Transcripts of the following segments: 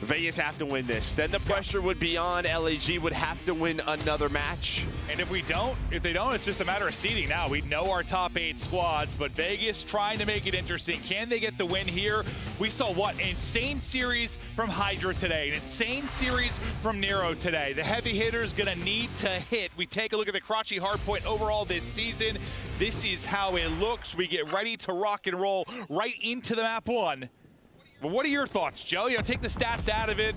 Vegas have to win this. Then the pressure would be on. LAG would have to win another match. And if they don't, it's just a matter of seeding now. We know our top 8 squads, but Vegas trying to make it interesting. Can they get the win here? We saw what? An insane series from Hydra today, an insane series from Nero today. The heavy hitters gonna need to hit. We take a look at the Karachi Hardpoint overall this season. This is how it looks. We get ready to rock and roll right into the map 1. But what are your thoughts, Joe? Take the stats out of it.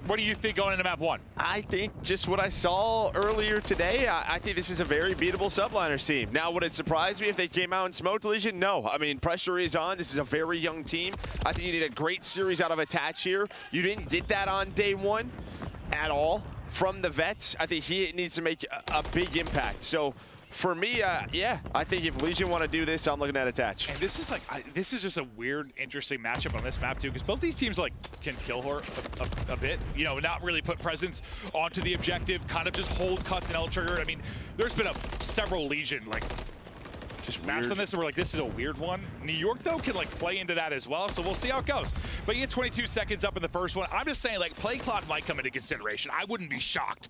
What do you think going into map 1? I think just what I saw earlier today, I think this is a very beatable Subliners team. Now, would it surprise me if they came out and smoked Legion? No. I mean, pressure is on. This is a very young team. I think you need a great series out of Attach here. You didn't get that on day 1 at all from the vets. I think he needs to make a big impact. So, for me, yeah, I think if Legion want to do this, I'm looking at Attach. And this is like, this is just a weird, interesting matchup on this map too, because both these teams like can kill her a bit, not really put presence onto the objective, kind of just hold cuts and L trigger. I mean, there's been several Legion like just maps on this, and we're like, this is a weird one. New York, though, can like play into that as well, so we'll see how it goes. But you get 22 seconds up in the first one. I'm just saying, like, play clock might come into consideration. I wouldn't be shocked.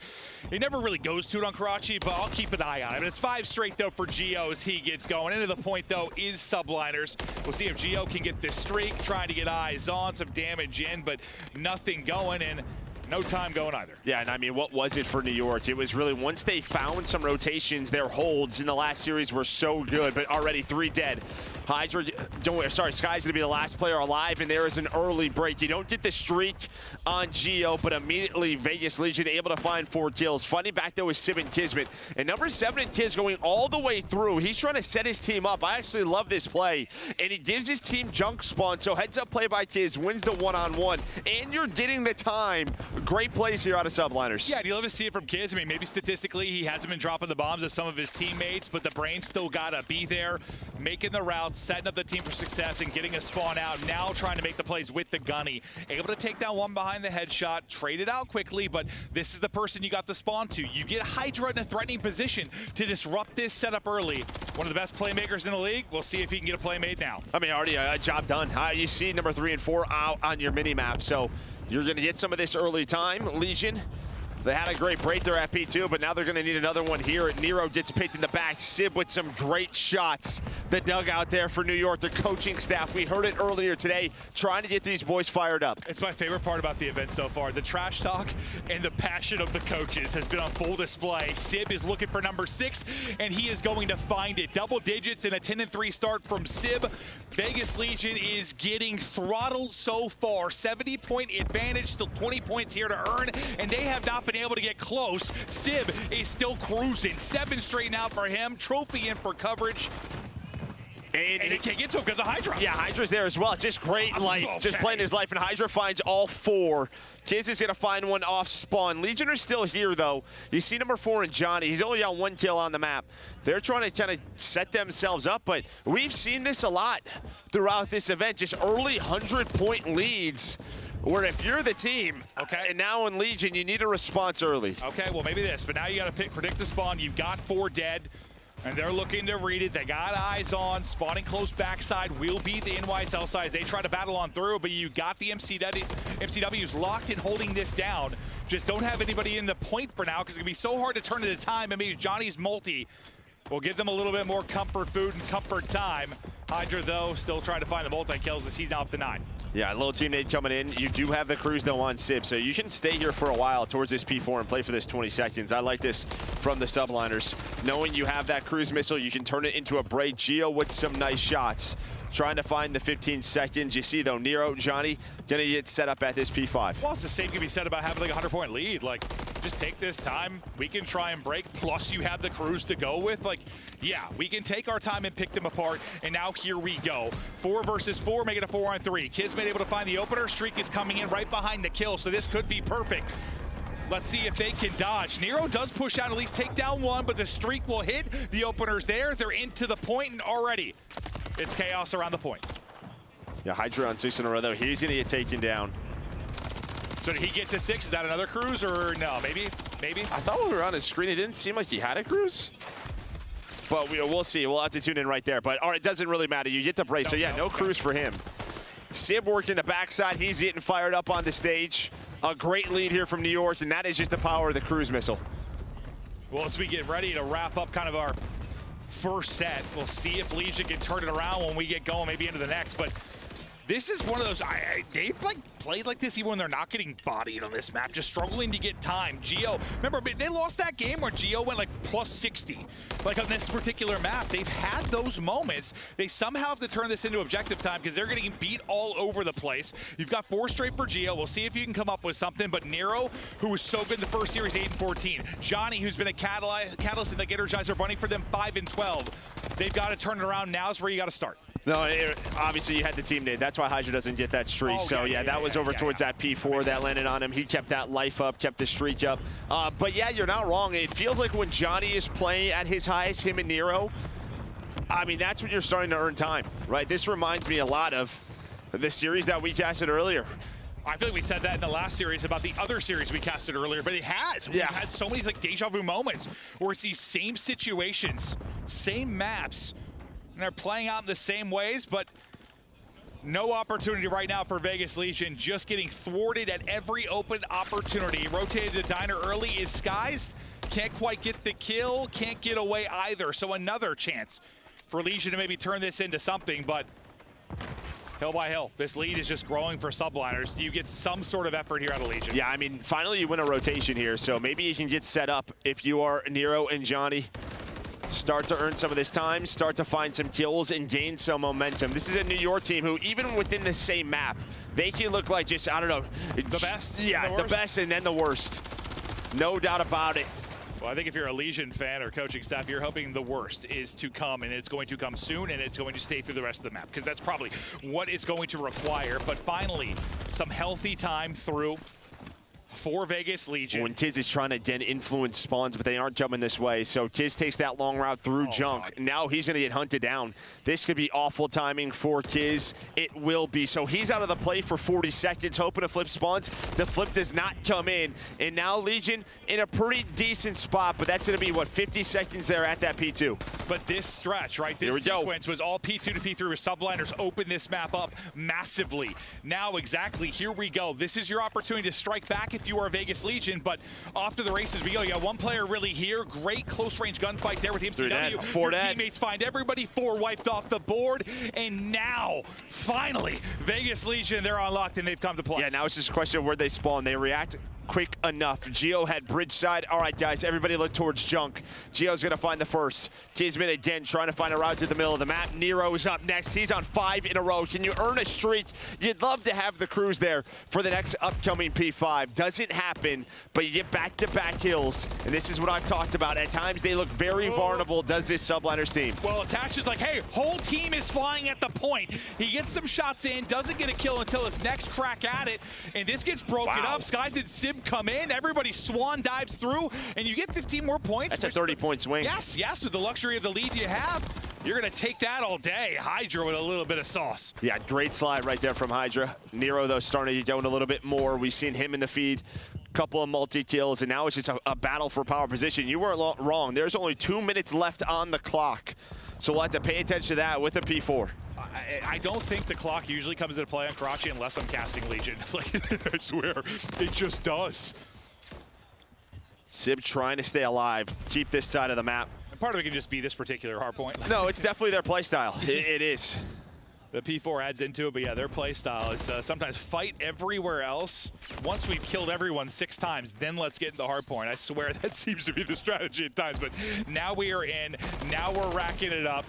It never really goes to it on Karachi, but I'll keep an eye on it. But it's 5 straight, though, for Geo as he gets going. Into the point, though, is Subliners. We'll see if Geo can get this streak, trying to get eyes on, some damage in, but nothing going, and no time going either. Yeah, and I mean, what was it for New York? It was really, once they found some rotations, their holds in the last series were so good, but already 3 dead. Hydra, Sky's gonna be the last player alive, and there is an early break. You don't get the streak on Geo, but immediately Vegas Legion able to find 4 kills. Funny back though is Sib and Kismet. And number 7 and Kiz going all the way through. He's trying to set his team up. I actually love this play. And he gives his team junk spawn, so heads up play by Kiz, wins the one-on-one. And you're getting the time. Great plays here out of Subliners. Yeah, you love to see it from Kiz. I mean, maybe statistically he hasn't been dropping the bombs as some of his teammates, but the brain still gotta be there, making the routes, setting up the team for success, and getting a spawn out. Now trying to make the plays with the gunny. Able to take down one behind the headshot, trade it out quickly, but this is the person you got the spawn to. You get Hydra in a threatening position to disrupt this setup early. One of the best playmakers in the league. We'll see if he can get a play made now. I mean, already a job done. You see number 3 and 4 out on your mini-map, so you're going to get some of this early time. Legion, they had a great break there at P2, but now they're going to need another one here. Nero gets picked in the back. Sib with some great shots. The dugout there for New York, the coaching staff. We heard it earlier today, trying to get these boys fired up. It's my favorite part about the event so far. The trash talk and the passion of the coaches has been on full display. Sib is looking for number 6, and he is going to find it. Double digits and a 10-3 start from Sib. Vegas Legion is getting throttled so far. 70-point advantage, still 20 points here to earn, and they have not been able to get close. Sib is still cruising. 7 straight now for him. Trophy in for coverage. And he can't get to him because of Hydra. Yeah, Hydra's there as well. Just great life, just playing his life, and Hydra finds all 4. Kiz is going to find one off spawn. Legion are still here, though. You see number 4 in Johnny. He's only got 1 kill on the map. They're trying to kind of set themselves up, but we've seen this a lot throughout this event. Just early 100-point leads, where if you're the team, okay, and now in Legion, you need a response early. Okay, well, maybe this, but now you got to predict the spawn. You've got 4 dead. And they're looking to read it. They got eyes on. Spawning close backside will be the NYSL side as they try to battle on through, but you got the MCW's locked in holding this down. Just don't have anybody in the point for now because it's going to be so hard to turn it into time. And maybe Johnny's multi will give them a little bit more comfort food and comfort time. Hydra, though, still trying to find the multi-kills as he's now up to 9. Yeah, a little team nade coming in. You do have the cruise, though, on Sib, so you can stay here for a while towards this P4 and play for this 20 seconds. I like this from the Subliners. Knowing you have that cruise missile, you can turn it into a break. Geo with some nice shots. Trying to find the 15 seconds. You see, though, Nero, Johnny, gonna get set up at this P5. Well, it's the same can be said about having like a 100-point lead. Like, just take this time. We can try and break, plus you have the cruise to go with. Like, yeah, we can take our time and pick them apart, and now here we go. 4 versus 4, make it a 4-on-3. Kismet able to find the opener. Streak is coming in right behind the kill, so this could be perfect. Let's see if they can dodge. Nero does push out, at least take down 1, but the streak will hit. The opener's there. They're into the point, and already it's chaos around the point. Yeah, Hydra on 6 in a row, though. He's gonna get taken down. So did he get to 6? Is that another cruise, or no? Maybe? I thought when we were on his screen, it didn't seem like he had a cruise. But we'll see. We'll have to tune in right there. But all right, it doesn't really matter. You get the brace. So yeah, no cruise for him. Sib working the backside. He's getting fired up on the stage. A great lead here from New York, and that is just the power of the cruise missile. Well, as we get ready to wrap up kind of our first set, we'll see if Legion can turn it around when we get going, maybe into the next. But this is one of those, they've like played like this even when they're not getting bodied on this map, just struggling to get time. Geo, remember, they lost that game where Geo went like plus 60. Like on this particular map, they've had those moments. They somehow have to turn this into objective time because they're getting beat all over the place. You've got 4 straight for Geo. We'll see if you can come up with something. But Nero, who was so good in the first series, 8-14. Johnny, who's been a catalyst in the Energizer Bunny for them, 5-12. They've got to turn it around. Now's where you got to start. No, obviously you had the team nade. That's why Hydra doesn't get that streak. So yeah, that was over towards that P4 that landed on him. He kept that life up, kept the streak up. But yeah, you're not wrong. It feels like when Johnny is playing at his highest, him and Nero, I mean, that's when you're starting to earn time, right? This reminds me a lot of the series that we casted earlier. I feel like we said that in the last series about the other series we casted earlier, but it has. We've had so many like deja vu moments where it's these same situations, same maps, and they're playing out in the same ways, but no opportunity right now for Vegas Legion, just getting thwarted at every open opportunity. Rotated to Diner early, is Skies, can't quite get the kill, can't get away either. So another chance for Legion to maybe turn this into something, but hill by hill, this lead is just growing for Subliners. Do you get some sort of effort here out of Legion? Yeah, I mean, finally you win a rotation here, so maybe you can get set up if you are Nero and Johnny. Start to earn some of this time, start to find some kills and gain some momentum. This is a New York team who, even within the same map, they can look like just, I don't know. The best? Yeah, the best and then the worst. No doubt about it. Well, I think if you're a Legion fan or coaching staff, you're hoping the worst is to come, and it's going to come soon, and it's going to stay through the rest of the map, because that's probably what it's going to require. But finally, some healthy time through for Vegas Legion. When Tiz is trying to again influence spawns, but they aren't jumping this way. So Tiz takes that long route through Junk. God. Now he's going to get hunted down. This could be awful timing for Tiz. It will be. So he's out of the play for 40 seconds, hoping to flip spawns. The flip does not come in. And now Legion in a pretty decent spot, but that's going to be, what, 50 seconds there at that P2. But this stretch, right, this sequence was all P2 to P3 with Subliners open this map up massively. Now, exactly, here we go. This is your opportunity to strike back if you are Vegas Legion, but off to the races we go. You got one player really here. Great close-range gunfight there with the MCW. Your teammates find everybody, 4 wiped off the board, and now, finally, Vegas Legion, they're unlocked and they've come to play. Yeah, now it's just a question of where they spawn. They react quick enough. Geo had bridge side. All right, guys, everybody look towards Junk. Geo's going to find the first. Tisman again trying to find a route to the middle of the map. Nero's up next. He's on 5 in a row. Can you earn a streak? You'd love to have the crews there for the next upcoming P5. Doesn't happen, but you get back-to-back kills, and this is what I've talked about. At times, they look very vulnerable, does this Subliners team. Well, Attach is like, hey, whole team is flying at the point. He gets some shots in, doesn't get a kill until his next crack at it, and this gets broken up. Skies and Sib come in, everybody swan dives through, and you get 15 more points. That's a 30-point swing. Yes, with the luxury of the lead you have, you're going to take that all day. Hydra with a little bit of sauce. Yeah, great slide right there from Hydra. Nero, though, starting to get going a little bit more. We've seen him in the feed, couple of multi-kills, and now it's just a battle for power position. You weren't wrong. There's only 2 minutes left on the clock, so we'll have to pay attention to that with a P4. I don't think the clock usually comes into play on Karachi unless I'm casting Legion. Like, I swear, it just does. Sib trying to stay alive, keep this side of the map. And part of it can just be this particular hardpoint. No, it's definitely their play style. It is. The P4 adds into it, but yeah, their play style is sometimes fight everywhere else. Once we've killed everyone 6 times, then let's get into the hard point. I swear that seems to be the strategy at times, but now we are in. Now we're racking it up.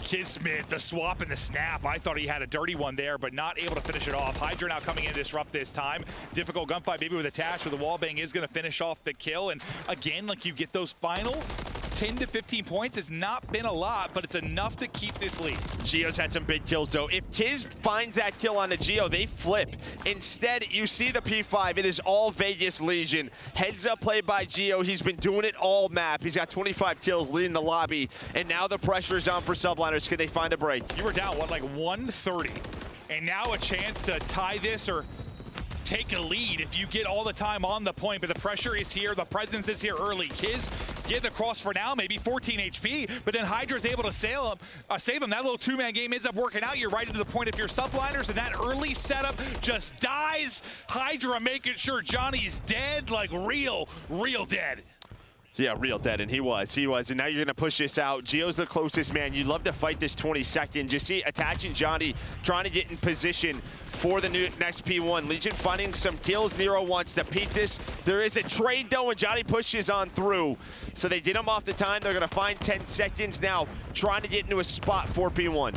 Kismet, the swap and the snap. I thought he had a dirty one there, but not able to finish it off. Hydra now coming in to disrupt this time. Difficult gunfight, maybe with Attach, with the wallbang is going to finish off the kill. And again, like, you get those final 10 to 15 points. It's not been a lot, but it's enough to keep this lead. Geo's had some big kills, though. If Tiz finds that kill on the Geo, they flip. Instead, you see the P5. It is all Vegas Legion. Heads up play by Geo. He's been doing it all map. He's got 25 kills, leading the lobby. And now the pressure is on for Subliners. Can they find a break? You were down, what, like 130? And now a chance to tie this or take a lead if you get all the time on the point, but the pressure is here, the presence is here early. Kiz getting across for now, maybe 14 HP, but then Hydra's able to save him. That little two-man game ends up working out. You're right into the point of your subliners, and that early setup just dies. Hydra making sure Johnny's dead, like real dead. Yeah, real dead, and he was. And now you're going to push this out. Gio's the closest man. You'd love to fight this 20 seconds. You see attaching Johnny, trying to get in position for the next P1. Legion finding some kills. Nero wants to peek this. There is a trade, though, and Johnny pushes on through. So they did him off the time. They're going to find 10 seconds now, trying to get into a spot for P1.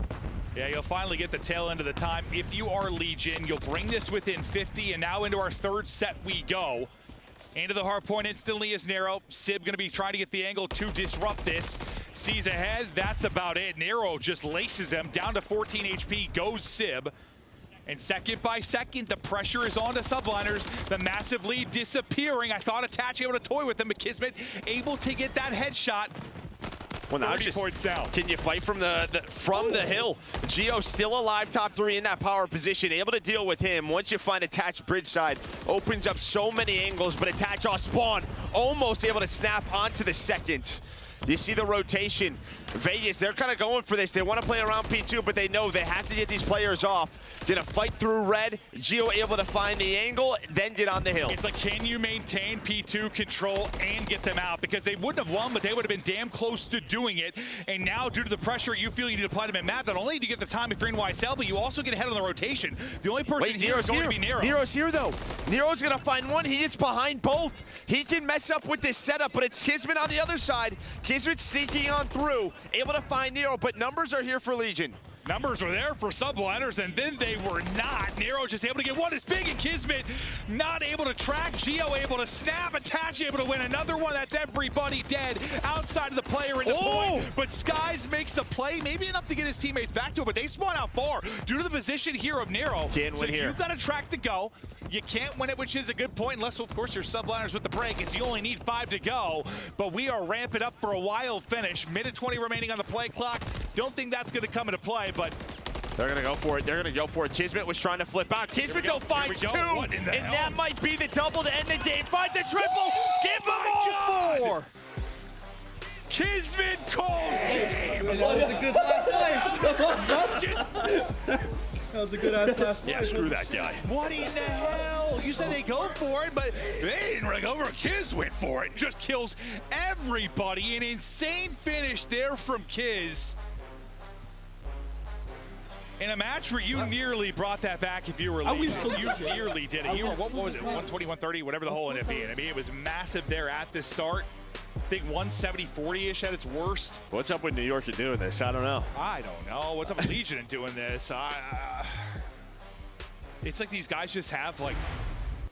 Yeah, you'll finally get the tail end of the time. If you are Legion, you'll bring this within 50, and now into our third set we go. Into the hard point instantly is Nero. Sib gonna be trying to get the angle to disrupt this. Sees ahead, that's about it. Nero just laces him. Down to 14 HP goes Sib. And second by second, the pressure is on the subliners. The massive lead disappearing. I thought Attach able to toy with them, but Kismet able to get that headshot. Well, now 30 just points down. Can you fight from the hill? Gio still alive, top 3 in that power position, able to deal with him. Once you find Attach bridge side, opens up so many angles, but Attach off spawn, almost able to snap onto the second. You see the rotation. Vegas, they're kind of going for this. They want to play around P2, but they know they have to get these players off. Did a fight through red. Gio able to find the angle, then get on the hill. It's like, can you maintain P2 control and get them out? Because they wouldn't have won, but they would have been damn close to doing it. And now, due to the pressure, you feel you need to apply to mid-map. Not only do you get the time if you're in YSL, but you also get ahead on the rotation. The only person here is going to be Nero. Nero's here, though. Nero's going to find one. He is behind both. He can mess up with this setup, but it's Kismet on the other side. Kismet sneaking on through, able to find Nero, but numbers are here for Legion. Numbers were there for subliners, and then they were not. Nero just able to get one as big, and Kismet not able to track. Gio able to snap. Attach able to win another one. That's everybody dead outside of the player in the point. But Skies makes a play, maybe enough to get his teammates back to it, but they spawn out far due to the position here of Nero. Can't win here. You've got a track to go. You can't win it, which is a good point, unless, of course, your subliners with the break, is you only need 5 to go. But we are ramping up for a wild finish. Minute 20 remaining on the play clock. Don't think that's going to come into play, but they're going to go for it. They're going to go for it. Kismet was trying to flip out. Kismet don't find 2, and that might be the double to end the game. Finds a triple. Give them all 4. Kismet calls game. That was a good last night. That was a good ass last night. Yeah, screw that guy. What in the hell? You said they go for it, but they didn't really go for it. Kiz went for it. Just kills everybody. An insane finish there from Kiz. In a match where you nearly brought that back if you were leading. You nearly did it. You were, what was it, 120, 130, whatever the whole ended up being. I mean, it was massive there at the start. I think 170-40-ish at its worst. What's up with New York and doing this? I don't know. I don't know. What's up with Legion and doing this? It's like these guys just have, like,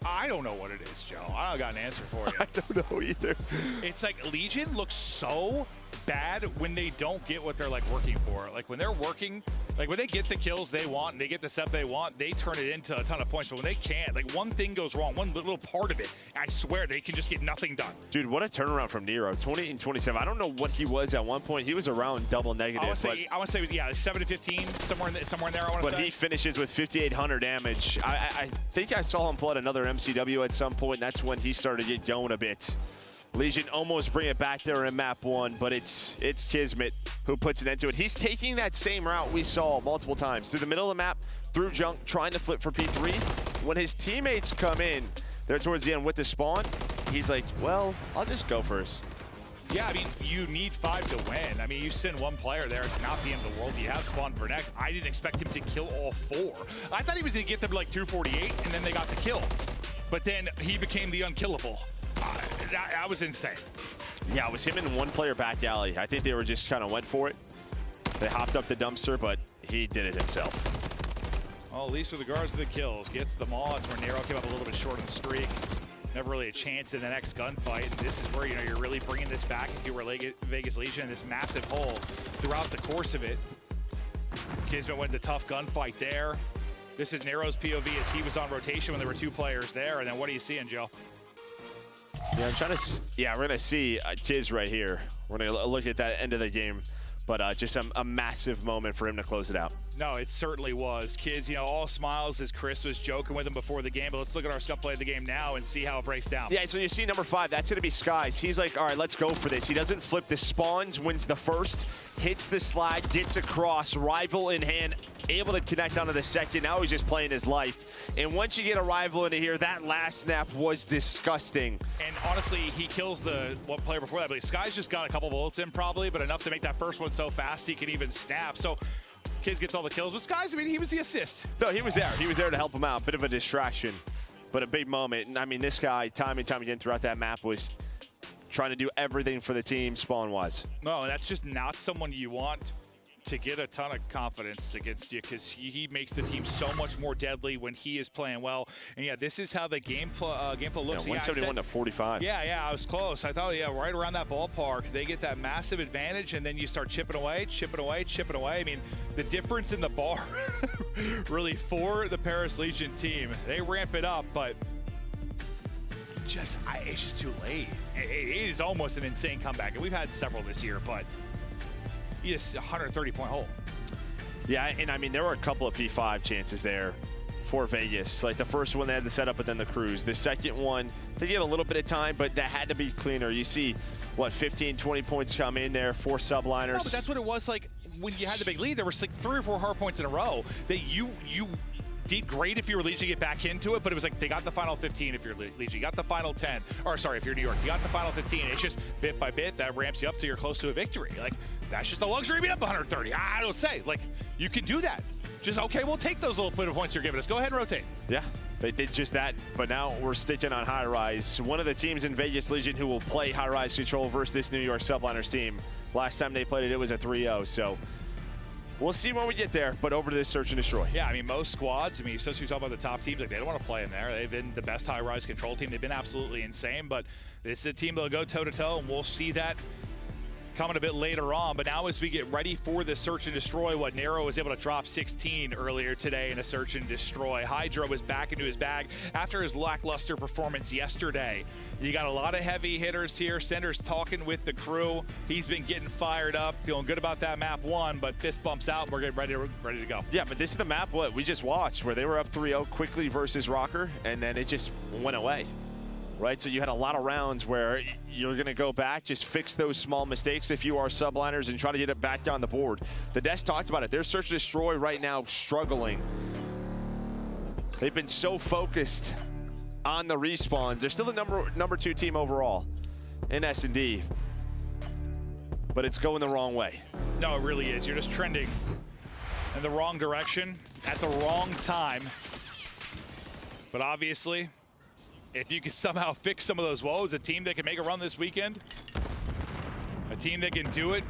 I don't know what it is, Joe. I don't got an answer for you. I don't know either. It's like Legion looks so bad when they don't get what they're like working for. Like when they're working, like when they get the kills they want and they get the stuff they want, they turn it into a ton of points. But when they can't, like one thing goes wrong, one little part of it, I swear they can just get nothing done. Dude, what a turnaround from Nero. 28 and 27. I don't know what he was at one point. He was around double negative. I want to say, yeah, 7 to 15, somewhere in there. I want to say. But he finishes with 5,800 damage. I think I saw him flood another MCW at some point. And that's when he started to get going a bit. Legion almost bring it back there in map 1, but it's Kismet who puts an end to it. He's taking that same route we saw multiple times. Through the middle of the map, through junk, trying to flip for P3. When his teammates come in, there towards the end with the spawn, he's like, well, I'll just go first. Yeah, I mean, you need 5 to win. I mean, you send one player there, it's not the end of the world. You have spawn for next. I didn't expect him to kill all 4. I thought he was going to get them to like 248, and then they got the kill. But then he became the unkillable. That was insane. Yeah, it was him and one player back alley. I think they were just kind of went for it. They hopped up the dumpster, but he did it himself. Well, at least with regards to the kills, gets them all. That's where Nero came up a little bit short in the streak. Never really a chance in the next gunfight. And this is where, you know, you're really bringing this back if you were Vegas Legion, this massive hole throughout the course of it. Kismet wins a tough gunfight there. This is Nero's POV as he was on rotation when there were 2 players there. And then what are you seeing, Joe? Yeah, I'm trying to. Yeah, we're gonna see Kiz right here. We're gonna look at that end of the game, but just a massive moment for him to close it out. No, it certainly was. Kids, you know, all smiles as Chris was joking with him before the game, but let's look at our Scum play of the game now and see how it breaks down. Yeah, so you see number 5, that's going to be Skies. He's like, all right, let's go for this. He doesn't flip the spawns, wins the first, hits the slide, gets across, rival in hand, able to connect onto the second. Now he's just playing his life. And once you get a rival into here, that last snap was disgusting. And honestly, he kills the one player before that, but Skies just got a couple bullets in probably, but enough to make that first one so fast he can even snap. So Kids gets all the kills. But Skies, I mean, he was the assist. No, he was there. He was there to help him out. Bit of a distraction, but a big moment. And I mean, this guy, time and time again throughout that map, was trying to do everything for the team spawn-wise. No, and that's just not someone you want to get a ton of confidence against you, because he makes the team so much more deadly when he is playing well. And yeah, this is how the game flow looks. Yeah, 171 to 45. Yeah, I was close. I thought, yeah, right around that ballpark, they get that massive advantage, and then you start chipping away, chipping away, chipping away. I mean, the difference in the bar, really, for the Paris Legion team, they ramp it up, but it's just too late. It is almost an insane comeback, and we've had several this year, but it's a 130-point hole. Yeah, and I mean, there were a couple of P5 chances there for Vegas. Like the first one, they had the setup, but then the cruise. The second one, they get a little bit of time, but that had to be cleaner. You see, what, 15, 20 points come in there, 4 subliners. No, but that's what it was like when you had the big lead. There was like 3 or 4 hard points in a row that you did great if you were Legion to get back into it, but it was like they got the final 15 if you're Legion. You got the final 10, or sorry, if you're New York, you got the final 15. It's just bit by bit that ramps you up till you're close to a victory. Like, that's just a luxury being up 130. I don't say. Like, you can do that. Just, okay, we'll take those little bit of points you're giving us. Go ahead and rotate. Yeah, they did just that, but now we're sticking on High Rise. One of the teams in Vegas Legion who will play High Rise Control versus this New York Subliners team. Last time they played it, it was a 3-0, so we'll see when we get there, but over to this Search and Destroy. Yeah, I mean, most squads, I mean, especially we talk about the top teams, like they don't want to play in there. They've been the best high-rise control team. They've been absolutely insane, but this is a team that'll go toe-to-toe, and we'll see that coming a bit later on. But now as we get ready for the Search and Destroy, what Nero was able to drop 16 earlier today in a Search and Destroy. Hydra was back into his bag after his lackluster performance yesterday. You got a lot of heavy hitters here. Sender's talking with the crew. He's been getting fired up, feeling good about that map 1, but fist bumps out and we're getting ready to go. Yeah, but this is the map what we just watched where they were up 3-0 quickly versus Rocker, and then it just went away. Right, so you had a lot of rounds where you're going to go back, just fix those small mistakes if you are subliners and try to get it back down the board. The desk talked about it. Their Search and Destroy right now struggling. They've been so focused on the respawns. They're still the number 2 team overall in S&D, but it's going the wrong way. No, it really is. You're just trending in the wrong direction at the wrong time. But obviously, if you can somehow fix some of those woes, a team that can make a run this weekend, a team that can do it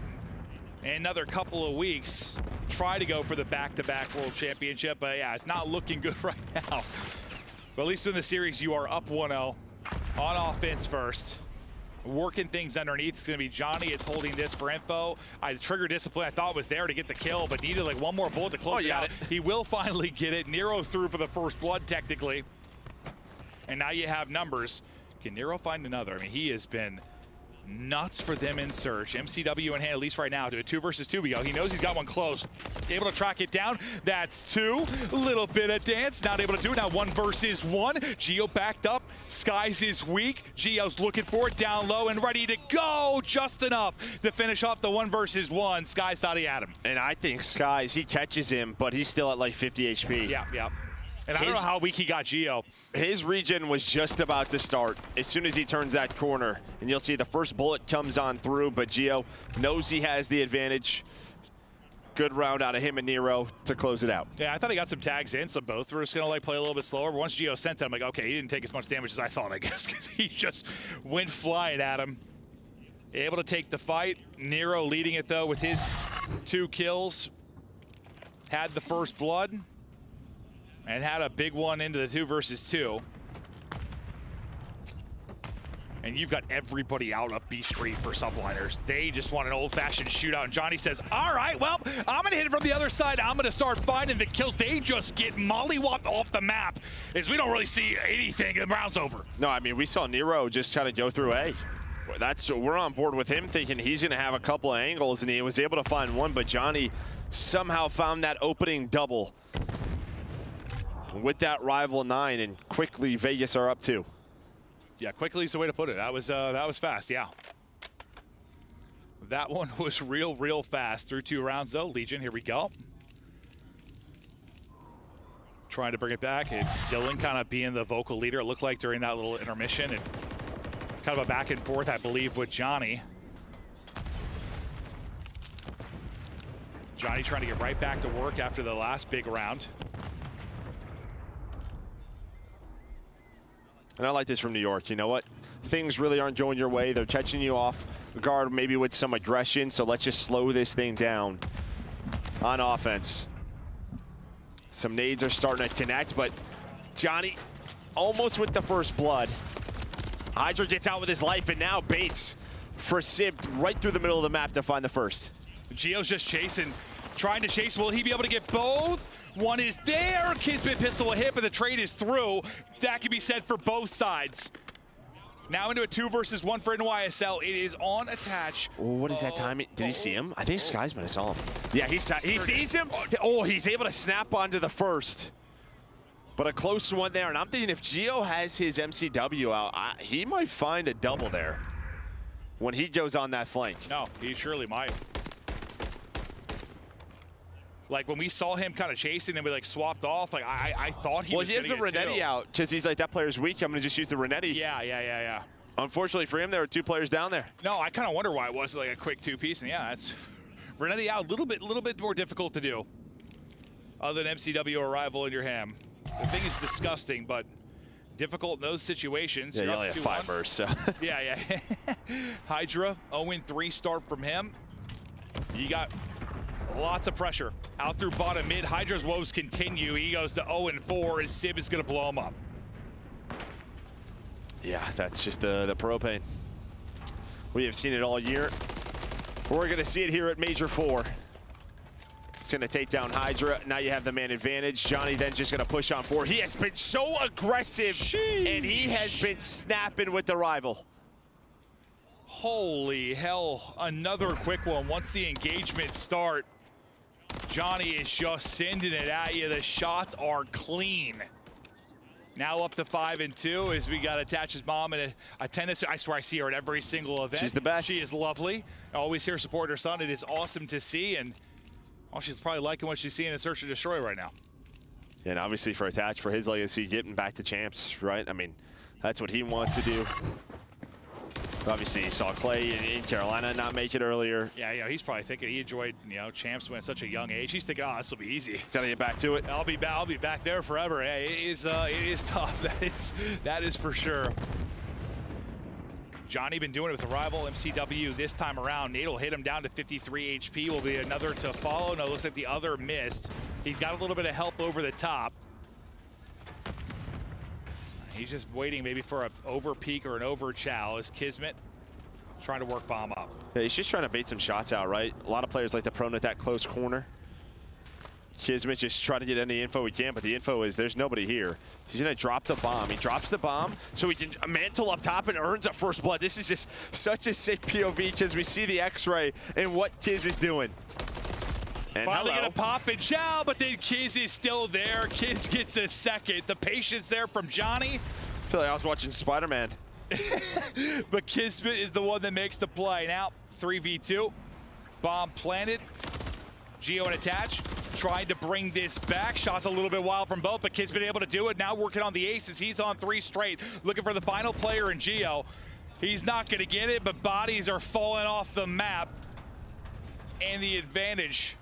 in another couple of weeks, try to go for the back-to-back World Championship. But yeah, it's not looking good right now. But at least in the series, you are up 1-0 on offense first. Working things underneath. It's going to be Johnny. It's holding this for info. The trigger discipline I thought was there to get the kill, but needed like one more bullet to close it out. He will finally get it. Nero through for the first blood, technically. And now you have numbers. Can Nero find another? I mean, he has been nuts for them in Search. MCW in hand, at least right now, to a 2 versus 2 we go. He knows he's got one close. Able to track it down. That's 2. A little bit of dance. Not able to do it. Now 1 versus 1. Geo backed up. Skies is weak. Geo's looking for it down low and ready to go. Just enough to finish off the 1 versus 1. Skies thought he had him. And I think Skies, he catches him, but he's still at like 50 HP. Yeah. And I don't know how weak he got Geo. His regen was just about to start as soon as he turns that corner. And you'll see the first bullet comes on through, but Geo knows he has the advantage. Good round out of him and Nero to close it out. Yeah, I thought he got some tags in, so both were just going to like play a little bit slower. But once Geo sent it, I'm like, okay, he didn't take as much damage as I thought, I guess, because he just went flying at him. Able to take the fight. Nero leading it, though, with his 2 kills. Had the first blood. And had a big one into the 2 versus 2. And you've got everybody out up B Street for subliners. They just want an old-fashioned shootout. And Johnny says, all right, well, I'm going to hit it from the other side. I'm going to start finding the kills. They just get mollywopped off the map as we don't really see anything. The round's over. No, I mean, we saw Nero just kind of go through A. We're on board with him thinking he's going to have a couple of angles, and he was able to find one, but Johnny somehow found that opening double with that rival 9, and quickly Vegas are up 2. Yeah, quickly is the way to put it. That was fast, yeah. That one was real fast. Through 2 rounds though. Legion, here we go. Trying to bring it back, and Dylan kind of being the vocal leader, it looked like during that little intermission, and kind of a back and forth, I believe, with Johnny. Johnny trying to get right back to work after the last big round. And I like this from New York. You know what? Things really aren't going your way. They're catching you off guard, maybe with some aggression, so let's just slow this thing down on offense. Some nades are starting to connect, but Johnny almost with the first blood. Hydra gets out with his life, and now baits for Sib right through the middle of the map to find the first. Gio's just chasing, trying to chase. Will he be able to get both? One is there. Kismet pistol a hit, but the trade is through. That can be said for both sides. Now into a 2 versus 1 for NYSL. It is on attach. Oh, what is that timing? Did he see him? I think Skies might have saw him. Yeah, he sees him. Oh, he's able to snap onto the first. But a close one there, and I'm thinking if Gio has his MCW out, he might find a double there when he goes on that flank. No, he surely might. Like when we saw him kind of chasing and we like swapped off, like I thought he was has the Renetti out because he's like, that player's weak. I'm going to just use the Renetti. Yeah. Unfortunately for him, there were 2 players down there. No, I kind of wonder why it was like a quick 2-piece. And yeah, that's Renetti out, a little bit more difficult to do. Other than MCW arrival in your ham. The thing is disgusting, but difficult in those situations. Yeah, you only have 5 bursts, so. Yeah. Hydra, 0-3 start from him. You got lots of pressure. Out through bottom mid, Hydra's woes continue. He goes to 0-4 as Sib is gonna blow him up. Yeah, that's just the propane. We have seen it all year. We're gonna see it here at Major 4. It's gonna take down Hydra. Now you have the man advantage. Johnny then just gonna push on forward. He has been so aggressive, and he has been snapping with the rival. Holy hell, another quick one. Once the engagements start, Johnny is just sending it at you. The shots are clean. Now up to 5-2 as we got Attach's mom and a tennis. I swear I see her at every single event. She's the best. She is lovely. Always here support her son. It is awesome to see, and she's probably liking what she's seeing in Search and Destroy right now. And obviously for Attach, for his legacy, getting back to champs, right? I mean, that's what he wants to do. Obviously, you saw Clay in Carolina not make it earlier. Yeah, he's probably thinking he enjoyed, champs when at such a young age. He's thinking, oh, this will be easy. Gotta get back to it. I'll be back there forever. Yeah, it is tough. That is for sure. Johnny been doing it with the rival MCW this time around. Nate will hit him down to 53 HP. Will be another to follow. No, looks like the other missed. He's got a little bit of help over the top. He's just waiting maybe for an over peek or an over chow as Kismet trying to work bomb up. Yeah, he's just trying to bait some shots out, right? A lot of players like to prone at that close corner. Kismet just trying to get any info he can, but the info is there's nobody here. He's gonna drop the bomb. He drops the bomb so he can mantle up top and earns a first blood. This is just such a sick POV because we see the X-ray and what Kiz is doing. And finally gonna pop and chow, but then Kiz is still there. Kiz gets a second. The patience there from Johnny. I feel like I was watching Spider-Man. But Kismet is the one that makes the play. Now, 3v2. Bomb planted. Gio and Attach trying to bring this back. Shots a little bit wild from both, but Kismet able to do it. Now working on the aces. He's on 3 straight. Looking for the final player in Gio. He's not gonna get it, but bodies are falling off the map. And the advantage.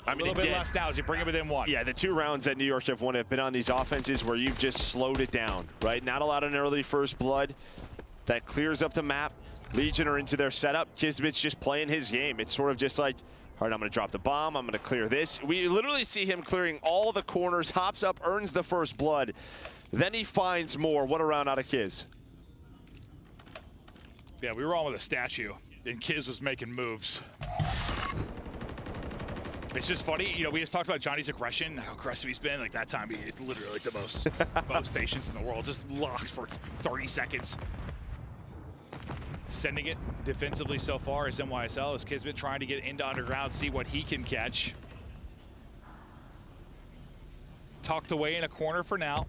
A little bit less now as you bring it within 1. Yeah, the 2 rounds that New York have won have been on these offenses where you've just slowed it down, right? Not a lot of an early first blood. That clears up the map. Legion are into their setup. Kismet's just playing his game. It's sort of just like, all right, I'm going to drop the bomb. I'm going to clear this. We literally see him clearing all the corners, hops up, earns the first blood. Then he finds more. What a round out of Kiz. Yeah, we were on with a statue, and Kiz was making moves. It's just funny, we just talked about Johnny's aggression, how aggressive he's been. Like that time, he's literally the most patience in the world. Just locked for 30 seconds. Sending it defensively so far is NYSL, as Kismet trying to get into underground, see what he can catch. Tucked away in a corner for now.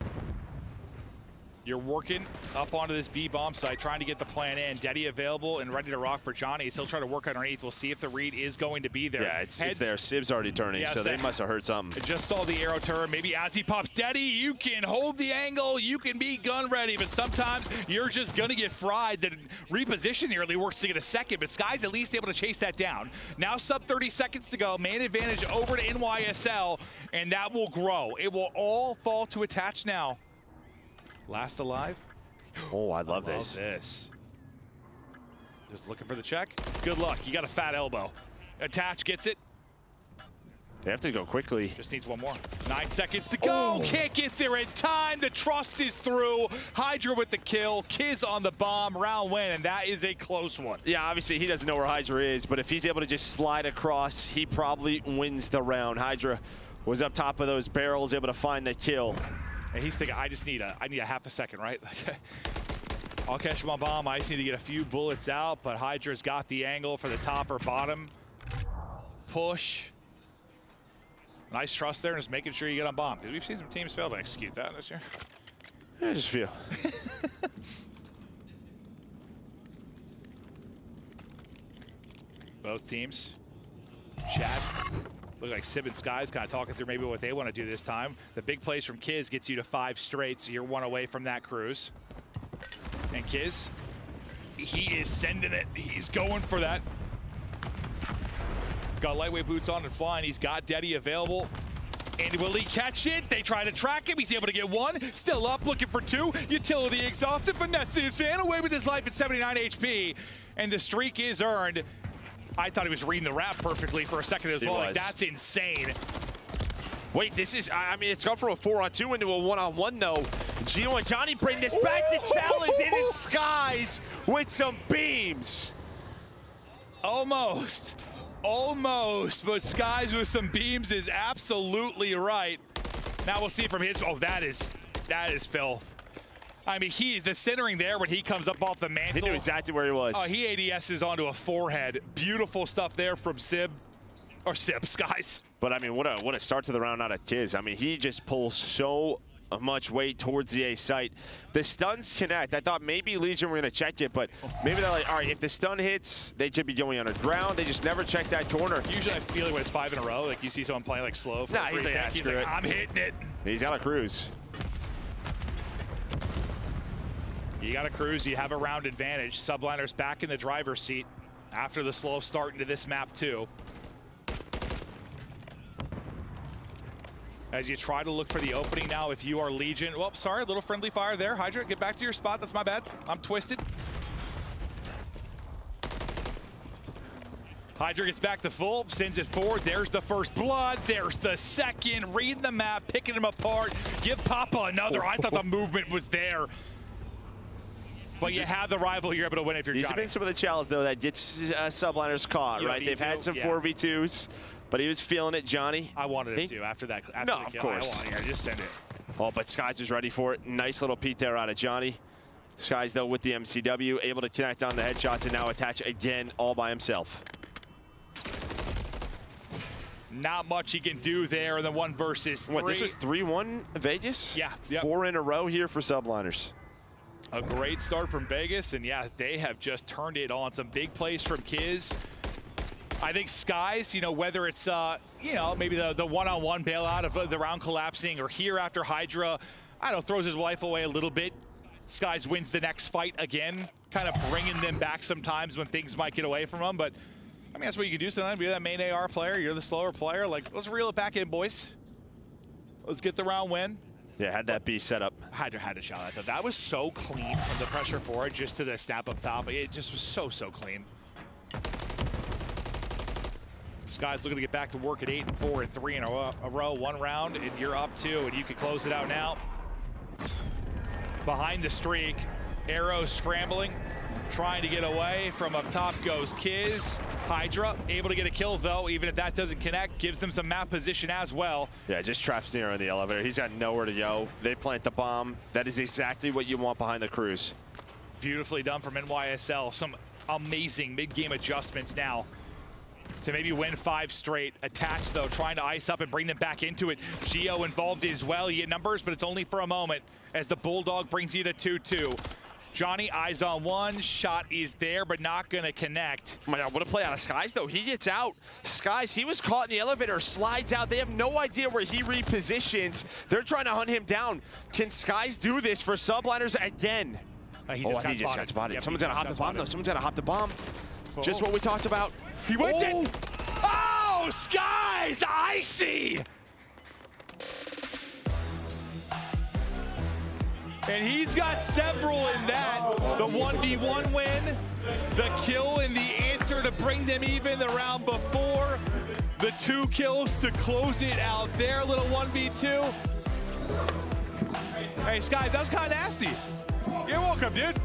You're working up onto this B bomb site, trying to get the plan in. Deddy available and ready to rock for Johnny. He'll try to work underneath. We'll see if the read is going to be there. Yeah, it's there. Sib's already turning, Yeah, so they must have heard something. I just saw the arrow turn. Maybe as he pops, Deddy, you can hold the angle. You can be gun ready, but sometimes you're just going to get fried. The reposition nearly works to get a second, but Sky's at least able to chase that down. Now sub 30 seconds to go. Man advantage over to NYSL, and that will grow. It will all fall to attach now. Last alive. Oh, I love this. Just looking for the check. Good luck. You got a fat elbow. Attach gets it. They have to go quickly. Just needs one more. 9 seconds to go. Oh. Can't get there in time. The trust is through. Hydra with the kill. Kiz on the bomb. Round win, and that is a close one. Yeah, obviously he doesn't know where Hydra is, but if he's able to just slide across, he probably wins the round. Hydra was up top of those barrels, able to find the kill. And he's thinking, I need a half a second, right? I'll catch my bomb. I just need to get a few bullets out, but Hydra's got the angle for the top or bottom. Push. Nice trust there, and just making sure you get on bomb. Because we've seen some teams fail to execute that this year. Yeah, just a few. Both teams. Chad. Look like Sib and Sky's kind of talking through maybe what they want to do this time. The big plays from Kiz gets you to 5 straight, so you're 1 away from that cruise. And Kiz, he is sending it. He's going for that. Got lightweight boots on and flying. He's got Deddy available. And will he catch it? They try to track him. He's able to get 1. Still up, looking for 2. Utility exhausted. Finesse is in. Away with his life at 79 HP. And the streak is earned. I thought he was reading the rap perfectly for a second as well. Like, that's insane. Wait, this is, I mean, it's gone from a 4-on-2 into a 1-on-1 though. Gino and Johnny bring this back. The challenge in its Skies with some beams. Almost, but Skies with some beams is absolutely right. Now we'll see from his, oh, that is filth. I mean, the centering there when he comes up off the mantle. He knew exactly where he was. Oh, he ADS's onto a forehead. Beautiful stuff there from Skies. But I mean, what a start to the round out of Kiz. I mean, he just pulls so much weight towards the A site. The stuns connect. I thought maybe Legion were going to check it, but maybe they're like, all right, if the stun hits, they should be going underground. They just never check that corner. Usually I feel like when it's 5 in a row, like you see someone playing like slow. Nah, he's like, screw it. I'm hitting it. He's got a cruise. You got a cruise, you have a round advantage. Subliners back in the driver's seat after the slow start into this map too. As you try to look for the opening now if you are Legion. Well, sorry, a little friendly fire there. Hydra, get back to your spot. That's my bad. I'm twisted. Hydra gets back to full, sends it forward. There's the first blood. There's the second. Reading the map, picking them apart. Give Papa another. I thought the movement was there. But you have the rival, you're able to win if you're Johnny. These have been some of the challenges, though, that gets subliners caught, right? They've had some 4v2s, but he was feeling it, Johnny. I wanted him to after that. After no, the of kill. course. Just send it. Oh, but Skies was ready for it. Nice little peek there out of Johnny. Skies, though, with the MCW, able to connect on the headshots and now attach again all by himself. Not much he can do there in the 1 versus 3. What, this was 3-1 Vegas? Yeah. Yep. 4 in a row here for subliners. A great start from Vegas, and yeah, they have just turned it on. Some big plays from Kiz. I think Skies, you know, whether it's, you know, maybe the one-on-one bailout of the round collapsing or here after Hydra, I don't know, throws his life away a little bit. Skies wins the next fight again, kind of bringing them back sometimes when things might get away from them. But, I mean, that's what you can do sometimes. You're that main AR player, you're the slower player. Like, let's reel it back in, boys. Let's get the round win. Yeah, had that B set up. Hydra had a shot at that. That was so clean from the pressure forward just to the snap up top. It just was so clean. Sky's looking to get back to work at 8 and 4 and 3 in a row. 1 round, and you're up 2, and you can close it out now. Behind the streak, Arrow scrambling, trying to get away. From up top goes Kiz. Hydra able to get a kill though, even if that doesn't connect, gives them some map position as well. Yeah, just traps Nero in the elevator. He's got nowhere to go. They plant the bomb. That is exactly what you want behind the cruise. Beautifully done from NYSL. Some amazing mid-game adjustments now to maybe win 5 straight. Attach, though, trying to ice up and bring them back into it. Gio involved as well. You get numbers, but it's only for a moment as the Bulldog brings you the 2-2. Johnny, eyes on one. Shot is there, but not going to connect. Oh my God, what a play out of Skies, though. He gets out. Skies, he was caught in the elevator, slides out. They have no idea where he repositions. They're trying to hunt him down. Can Skies do this for Subliners again? He just got spotted. Yep, someone's going to hop the bomb, though. Someone's going to hop the bomb. Oh. Just what we talked about. He wins it. Oh, Skies, icy. And he's got several in that. The 1v1 win, the kill, and the answer to bring them even the round before. The 2 kills to close it out there. Little 1v2. Hey, Skies, that was kind of nasty. You're welcome, dude.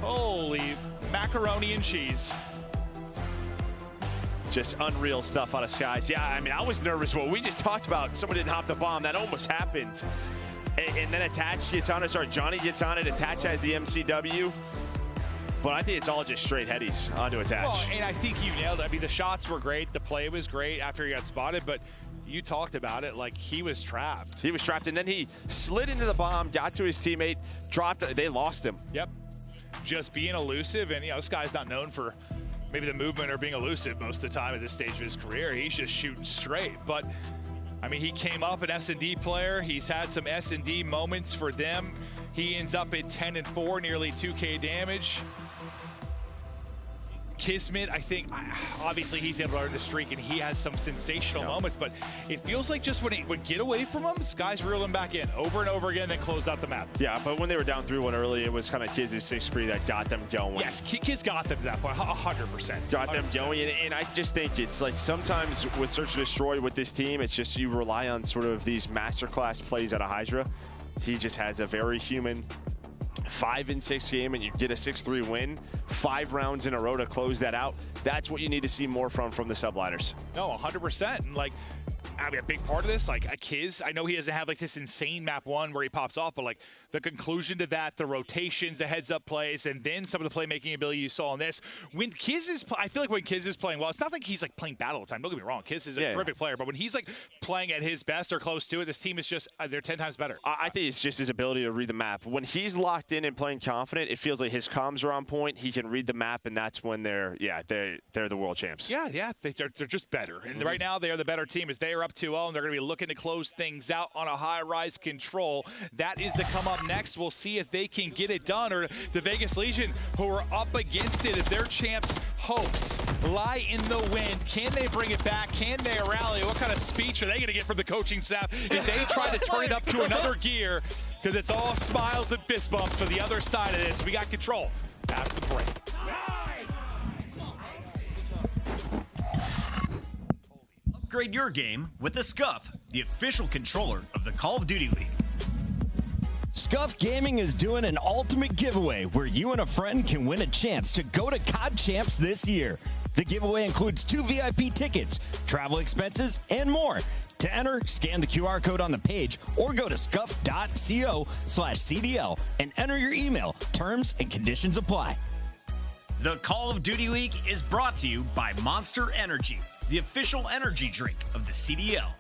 Holy macaroni and cheese. Just unreal stuff out of Skies. Yeah, I mean, I was nervous. What we just talked about, someone didn't hop the bomb. That almost happened. And then Attach gets on it. Sorry, Johnny gets on it. Attach has the MCW. But I think it's all just straight headies onto Attach. Well, and I think you nailed it. I mean, the shots were great. The play was great after he got spotted. But you talked about it, like he was trapped. He was trapped, and then he slid into the bomb, got to his teammate, dropped it. They lost him. Yep. Just being elusive. And, you know, this guy's not known for maybe the movement or being elusive most of the time at this stage of his career. He's just shooting straight. But, I mean, he came up an S&D player. He's had some S&D moments for them. He ends up at 10-4, nearly 2K damage. Kismet, I think, obviously he's able to earn the streak and he has some sensational moments, but it feels like just when it would get away from him, Skies reel him back in over and over again, then close out the map. Yeah, but when they were down 3-1 early, it was kind of Kids' 6 spree that got them going. Yes, Kids got them to that point, 100%. Got them 100%. going, and I just think it's like sometimes with Search and Destroy with this team, it's just you rely on sort of these masterclass plays out of Hydra. He just has a very human 5-6 game, and you get a 6-3 win, 5 rounds in a row to close that out. That's what you need to see more from the Subliners. No, 100%. And like, I mean, a big part of this, like a Kiz, I know he doesn't have like this insane map 1 where he pops off, but like the conclusion to that, the rotations, the heads-up plays, and then some of the playmaking ability you saw in this. When Kiz is, I feel like when Kiz is playing well, it's not like he's like playing battle all the time. Don't get me wrong, Kiz is a terrific player, but when he's like playing at his best or close to it, this team is just, they're 10 times better. I think it's just his ability to read the map. When he's locked in and playing confident, it feels like his comms are on point. He can read the map, and that's when they're the world champs. Yeah, they're just better. And right now, they are the better team as they are up 2-0, and they're going to be looking to close things out on a high-rise control. That is to come up next. We'll see if they can get it done, or the Vegas Legion, who are up against it as their champs' hopes lie in the wind. Can they bring it back? Can they rally? What kind of speech are they going to get from the coaching staff as they try to turn it up to another gear? Because it's all smiles and fist bumps for the other side of this. We got control after the break. Upgrade your game with the Scuf, the official controller of the Call of Duty League. Scuf Gaming is doing an ultimate giveaway where you and a friend can win a chance to go to COD Champs this year. The giveaway includes 2 VIP tickets, travel expenses, and more. To enter, scan the QR code on the page or go to scuf.co/CDL and enter your email. Terms and conditions apply. The Call of Duty League is brought to you by Monster Energy, the official energy drink of the CDL.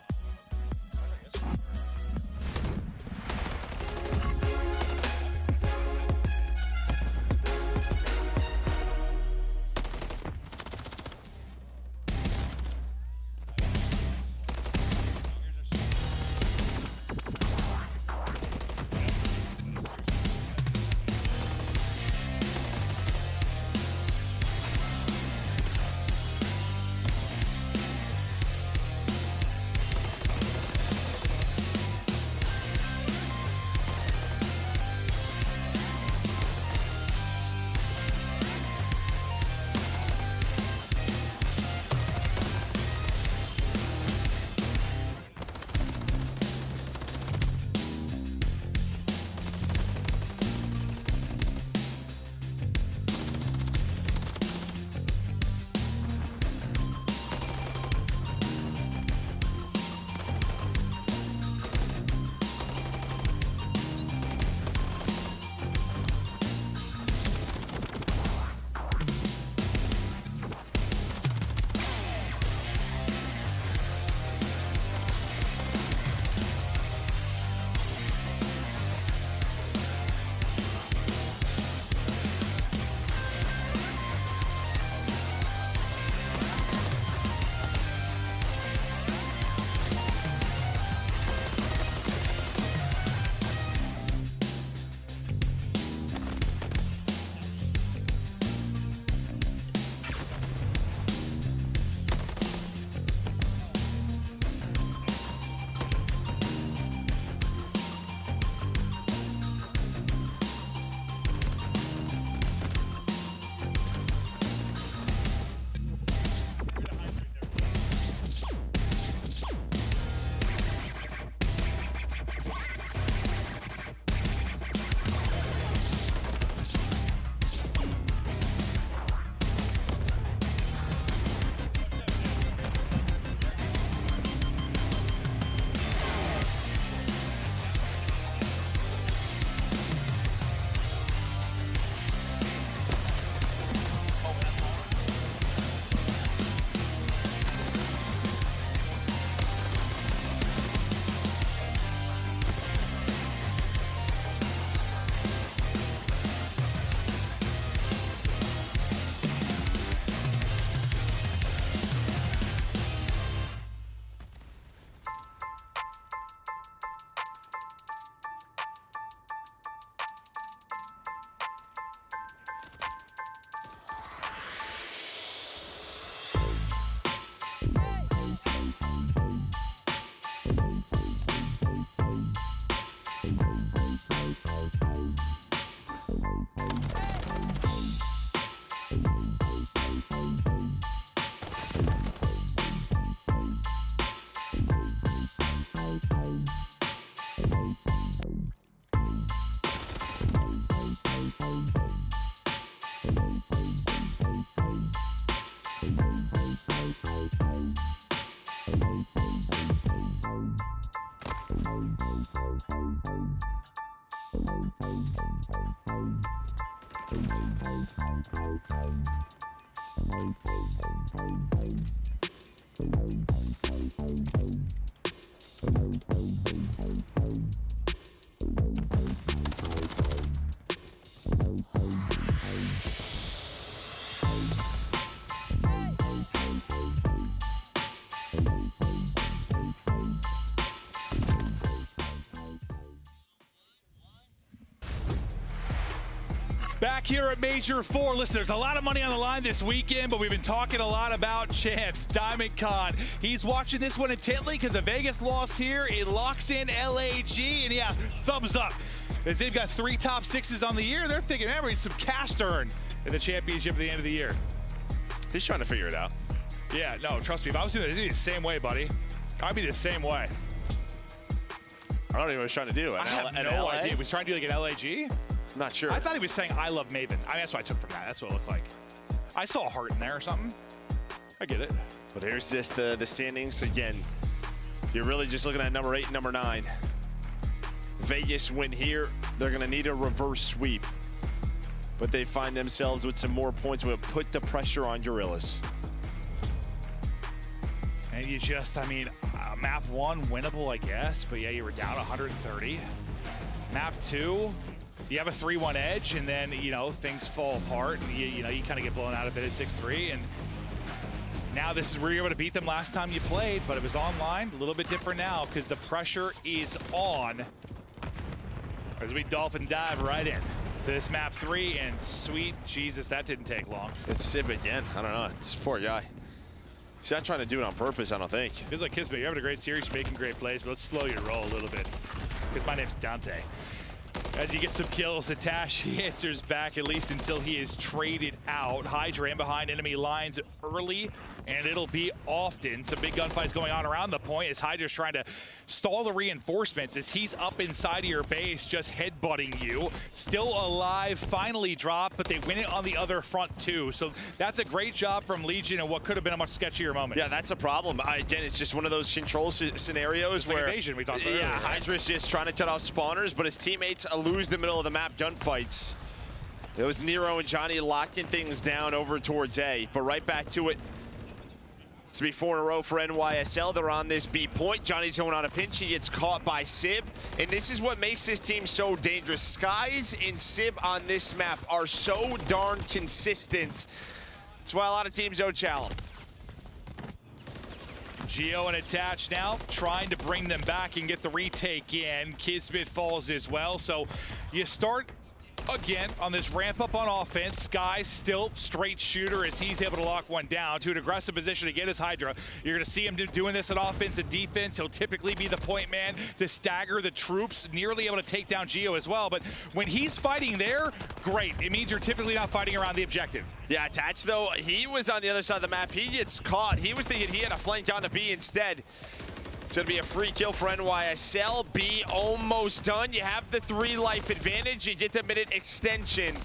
Back here at Major 4, listen, there's a lot of money on the line this weekend, but we've been talking a lot about champs. Diamond Con, he's watching this one intently because the Vegas loss here, it locks in LAG, and yeah, thumbs up. As they've got 3 top 6s on the year, they're thinking, man, we need some cash to earn in the championship at the end of the year. He's trying to figure it out. Yeah, no, trust me, if I was doing it, it'd be the same way, buddy. I'd be the same way. I don't even know what he's trying to do. I have no idea. Was he trying to do like an LAG? I'm not sure. I thought he was saying, I love Maven. I mean, that's what I took from that. That's what it looked like. I saw a heart in there or something. I get it. But here's just the standings. Again, you're really just looking at number 8 and number 9. Vegas win here. They're going to need a reverse sweep. But they find themselves with some more points. Will put the pressure on Gorillas. And you just, I mean, map 1, winnable, I guess. But yeah, you were down 130. Map 2. You have a 3-1 edge, and then, you know, things fall apart, and you kind of get blown out a bit at 6-3, and now this is where you're able to beat them last time you played, but it was online, a little bit different now, because the pressure is on as we dolphin dive right in to this map 3, and sweet Jesus, that didn't take long. It's Sib again. I don't know. It's poor guy. He's not trying to do it on purpose, I don't think. Feels like Kismet, you're having a great series, you're making great plays, but let's slow your roll a little bit, because my name's Dante. As you get some kills, Atash, he answers back, at least until he is traded out. Hydra in behind enemy lines early, and it'll be often. Some big gunfights going on around the point as Hydra's trying to stall the reinforcements as he's up inside of your base, just headbutting you. Still alive, finally dropped, but they win it on the other front too. So that's a great job from Legion in what could have been a much sketchier moment. Yeah, that's a problem. Again, it's just one of those control scenarios It's where like invasion we talked about yeah, earlier, right? Hydra's just trying to cut off spawners, but his teammates lose the middle of the map gunfights. It was Nero and Johnny locking things down over towards A, but right back to it. It's be 4 in a row for NYSL. They're on this B point. Johnny's going on a pinch. He gets caught by Sib. And this is what makes this team so dangerous. Skies and Sib on this map are so darn consistent. That's why a lot of teams don't challenge. Geo and Attach now trying to bring them back and get the retake in. Kismet falls as well. So you start again on this ramp up on offense. Sky still straight shooter as he's able to lock one down to an aggressive position to get his Hydra. You're going to see him doing this on offense and defense. He'll typically be the point man to stagger the troops, nearly able to take down Geo as well. But when he's fighting there, great. It means you're typically not fighting around the objective. Yeah, Attach though, he was on the other side of the map. He gets caught. He was thinking he had a flank down to B instead. It's going to be a free kill for NYSL. B almost done. You have the 3 life advantage. You get the minute extension.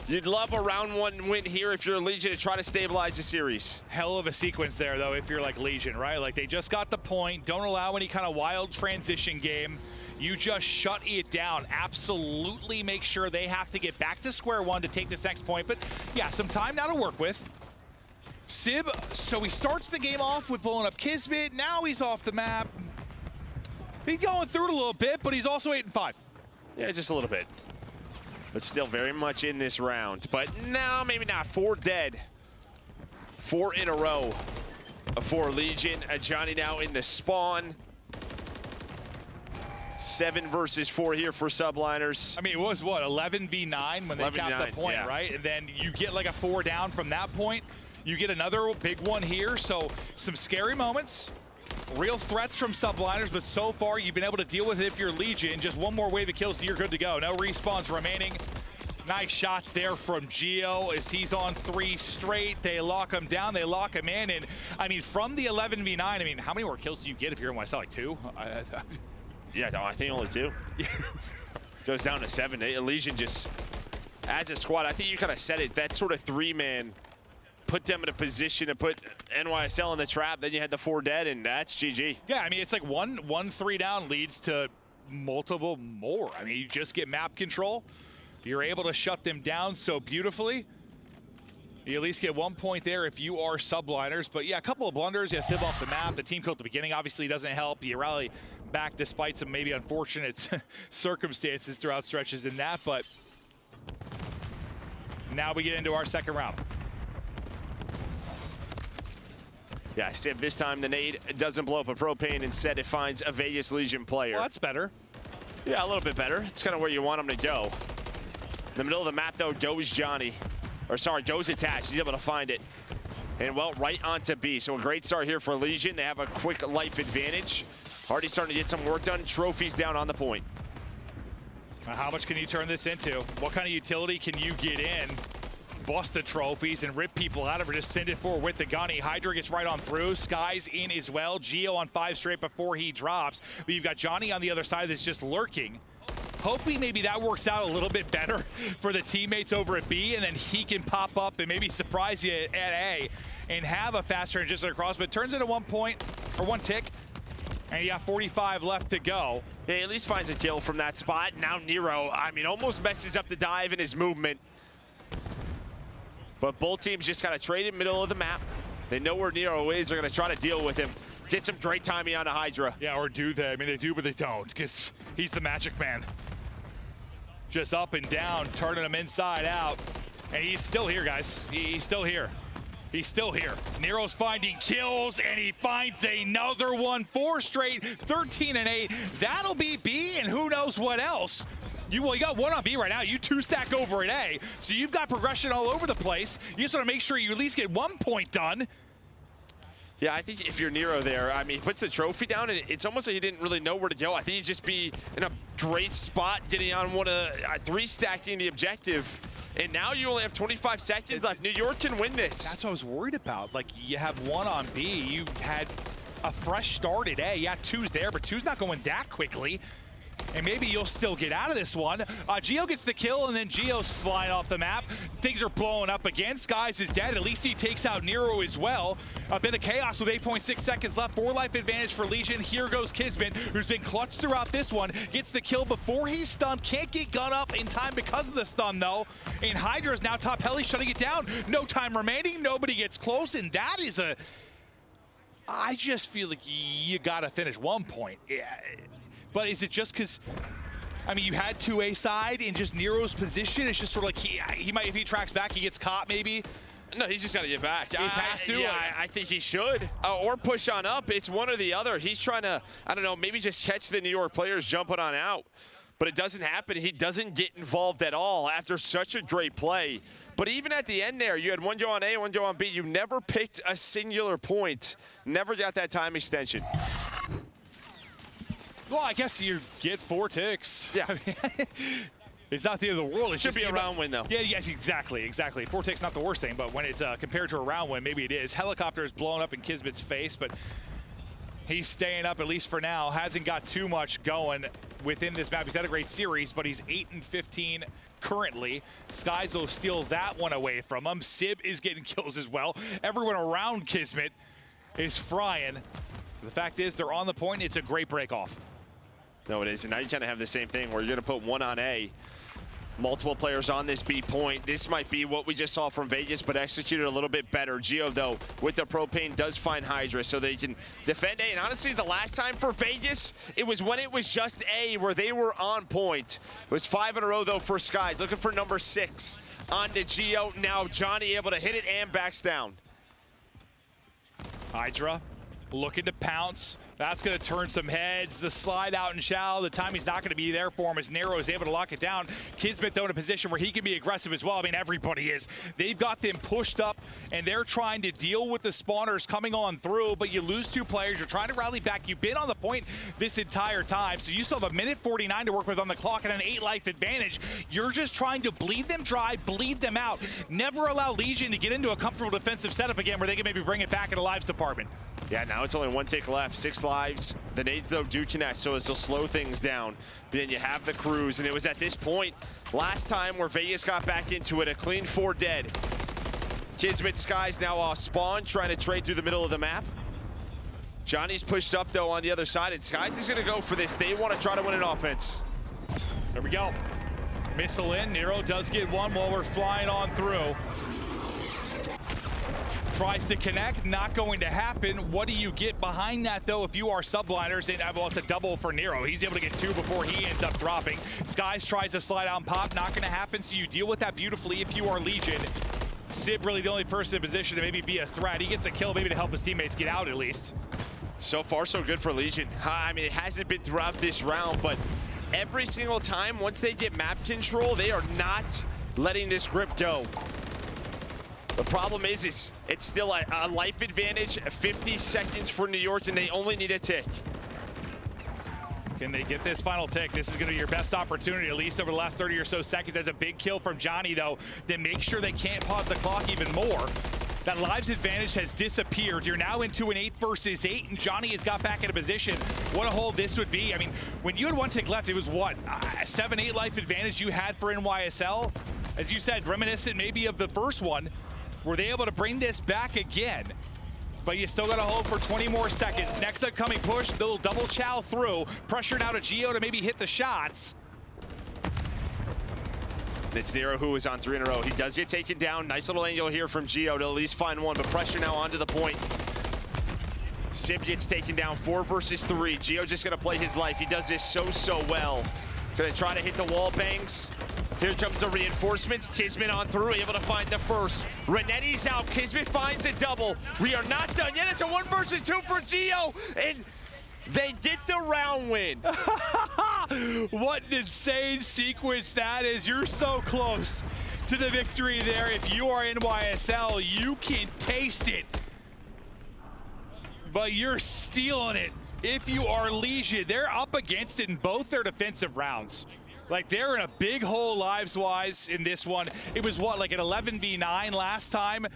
You'd love a round 1 win here if you're Legion to try to stabilize the series. Hell of a sequence there, though, if you're like Legion, right? Like, they just got the point. Don't allow any kind of wild transition game. You just shut it down. Absolutely make sure they have to get back to square one to take this next point. But, yeah, some time now to work with. Sib, so he starts the game off with pulling up Kismet. Now he's off the map. He's going through it a little bit, but he's also 8-5. Yeah, just a little bit. But still very much in this round. But no, maybe not. 4 dead. 4 in a row for Legion. Johnny now in the spawn. 7 versus 4 here for Subliners. I mean, it was, what, 11v9 when they got the point, yeah. right? And then you get like a 4 down from that point. You get another big one here, so some scary moments. Real threats from Subliners, but so far you've been able to deal with it if you're Legion. Just one more wave of kills and you're good to go. No respawns remaining. Nice shots there from Geo as he's on 3 straight. They lock him down, they lock him in. And I mean, from the 11v9, I mean, how many more kills do you get if you're in YSL? Like 2? Yeah, no, I think only 2. Goes down to 7. Elysian just, as a squad, I think you kind of said it, that sort of 3-man put them in a position to put NYSL in the trap. Then you had the 4 dead, and that's GG. Yeah, I mean, it's like one 3 down leads to multiple more. I mean, you just get map control. You're able to shut them down so beautifully. You at least get 1 point there if you are subliners. But yeah, a couple of blunders. Yeah, Civ off the map. The team kill at the beginning obviously doesn't help. You rally back despite some maybe unfortunate circumstances throughout stretches in that. But now we get into our second round. Yeah, Civ this time the nade doesn't blow up a propane. Instead, it finds a Vegas Legion player. Well, that's better. Yeah, a little bit better. It's kind of where you want him to go. In the middle of the map, though, goes Johnny. Or sorry, goes Attached. He's able to find it. And, well, right onto B. So a great start here for Legion. They have a quick life advantage. Already starting to get some work done. Trophies down on the point. How much can you turn this into? What kind of utility can you get in? Bust the trophies and rip people out of it. Just send it forward with the gunny. Hydra gets right on through. Sky's in as well. Geo on 5 straight before he drops. But you've got Johnny on the other side that's just lurking. Hoping maybe that works out a little bit better for the teammates over at B, and then he can pop up and maybe surprise you at A and have a fast transition across. But it turns into 1 point, or 1 tick, and you got 45 left to go. Yeah, he at least finds a kill from that spot. Now Nero, I mean, almost messes up the dive in his movement. But both teams just kind of trade in middle of the map. They know where Nero is. They're going to try to deal with him. Get some great timing on the Hydra. Yeah, or do they? I mean, they do, but they don't, because he's the magic man. Just up and down, turning him inside out. And he's still here, guys. He's still here. He's still here. Nero's finding kills, and he finds another one. 4 straight, 13 and 8. That'll be B, and who knows what else. You got 1 on B right now. You 2 stack over at A. So you've got progression all over the place. You just want to make sure you at least get 1 point done. Yeah, I think if you're Nero there, I mean, he puts the trophy down, and it's almost like he didn't really know where to go. I think he'd just be in a great spot getting on 3 stacking the objective. And now you only have 25 seconds left. New York can win this. That's what I was worried about. Like, you have 1 on B. You had a fresh start at A. Yeah, 2's there, but 2's not going that quickly. And maybe you'll still get out of this one. Geo gets the kill, and then Geo's flying off the map. Things are blowing up again. Skies is dead. At least he takes out Nero as well. A bit of chaos with 8.6 seconds left. 4 life advantage for Legion. Here goes Kismet, who's been clutched throughout this one. Gets the kill before he's stunned. Can't get gun up in time because of the stun, though. And Hydra's now top heli, shutting it down. No time remaining. Nobody gets close, and that is a... I just feel like you got to finish 1 point. Yeah. But is it just because, I mean, you had 2A side in just Nero's position? It's just sort of like he might, if he tracks back, he gets caught maybe? No, he's just got to get back. He has to? Yeah, I think he should. Or push on up. It's one or the other. He's trying to, I don't know, maybe just catch the New York players jumping on out. But it doesn't happen. He doesn't get involved at all after such a great play. But even at the end there, you had 1 go on A, 1 go on B. You never picked a singular point. Never got that time extension. Well, I guess you get 4 ticks. Yeah. I mean, it's not the end of the world. It should be a round win, though. Yeah, yes, exactly. 4 ticks, not the worst thing, but when it's compared to a round win, maybe it is. Helicopter is blowing up in Kismet's face, but he's staying up, at least for now. Hasn't got too much going within this map. He's had a great series, but he's 8 and 15 currently. Skies will steal that one away from him. Sib is getting kills as well. Everyone around Kismet is frying. The fact is, they're on the point. It's a great break off. No, it isn't. Now you kind of have the same thing where you're going to put 1 on A. Multiple players on this B point. This might be what we just saw from Vegas, but executed a little bit better. Geo, though, with the propane, does find Hydra, so they can defend A. And honestly, the last time for Vegas, it was when it was just A where they were on point. It was 5 in a row, though, for Skies. Looking for number 6 on the Geo. Now Johnny able to hit it and backs down. Hydra looking to pounce. That's going to turn some heads. The slide out and shallow. The timing's not going to be there for him as Nero is able to lock it down. Kismet, though, in a position where he can be aggressive as well. I mean, everybody is. They've got them pushed up, and they're trying to deal with the spawners coming on through, but you lose 2 players. You're trying to rally back. You've been on the point this entire time, so you still have 1:49 to work with on the clock and an 8 life advantage. You're just trying to bleed them dry, bleed them out. Never allow Legion to get into a comfortable defensive setup again where they can maybe bring it back in the lives department. Yeah, now it's only 1 tick left. 6 lives. The nades, though, do connect, so it'll slow things down. But then you have the crews, and it was at this point last time where Vegas got back into it, a clean 4 dead. Kismet Skies now spawn, trying to trade through the middle of the map. Johnny's pushed up, though, on the other side, and Skies is going to go for this. They want to try to win an offense. There we go. Missile in. Nero does get one while we're flying on through. Tries to connect, not going to happen. What do you get behind that, though, if you are subliners? And well, it's a double for Nero. He's able to get 2 before he ends up dropping. Skies tries to slide out and pop, not going to happen, so you deal with that beautifully if you are Legion. Sib really the only person in position to maybe be a threat. He gets a kill maybe to help his teammates get out at least. So far, so good for Legion. I mean, it hasn't been throughout this round, but every single time, once they get map control, they are not letting this grip go. The problem is it's still a life advantage, 50 seconds for New York, and they only need a tick. Can they get this final tick? This is going to be your best opportunity, at least over the last 30 or so seconds. That's a big kill from Johnny, though. Then make sure they can't pause the clock even more. That lives advantage has disappeared. You're now into an 8 versus 8, and Johnny has got back into position. What a hold this would be. I mean, when you had 1 tick left, it was what, 7-8 life advantage you had for NYSL? As you said, reminiscent maybe of the first one. Were they able to bring this back again? But you still got to hold for 20 more seconds. Next upcoming push, they'll double chow through. Pressure now to Geo to maybe hit the shots. It's Nero who is on 3 in a row. He does get taken down. Nice little angle here from Geo to at least find one, but pressure now onto the point. Sib gets taken down 4 versus 3. Geo just gonna play his life. He does this so well. Gonna try to hit the wall bangs. Here comes the reinforcements. Kismet on through, able to find the first. Renetti's out. Kismet finds a double. We are not done yet. It's a 1 versus 2 for Geo, and they get the round win. What an insane sequence that is. You're so close to the victory there. If you are NYSL, you can taste it. But you're stealing it. If you are Legion, they're up against it in both their defensive rounds. Like, they're in a big hole lives-wise in this one. It was, what, like an 11v9 last time?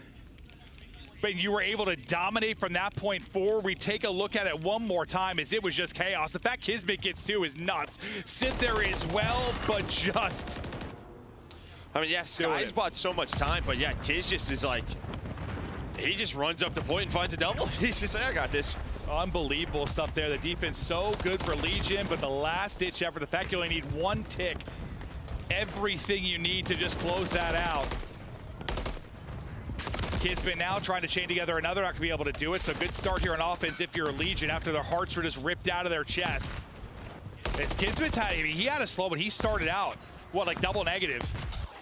But you were able to dominate from that point forward. We take a look at it one more time as it was just chaos. The fact Kismet gets 2 is nuts. Sit there as well, but just... I mean, yeah, Skies bought so much time, but yeah, Kiz just is like... He just runs up the point and finds a double. He's just like, I got this. Unbelievable stuff there. The defense so good for Legion, but the last-ditch effort, the fact you only need 1 tick, everything you need to just close that out. Kismet now trying to chain together another, not gonna be able to do it, so good start here on offense if you're a Legion after their hearts were just ripped out of their chest. As Kismet's had, I mean, he had a slow, but he started out, what, like double negative.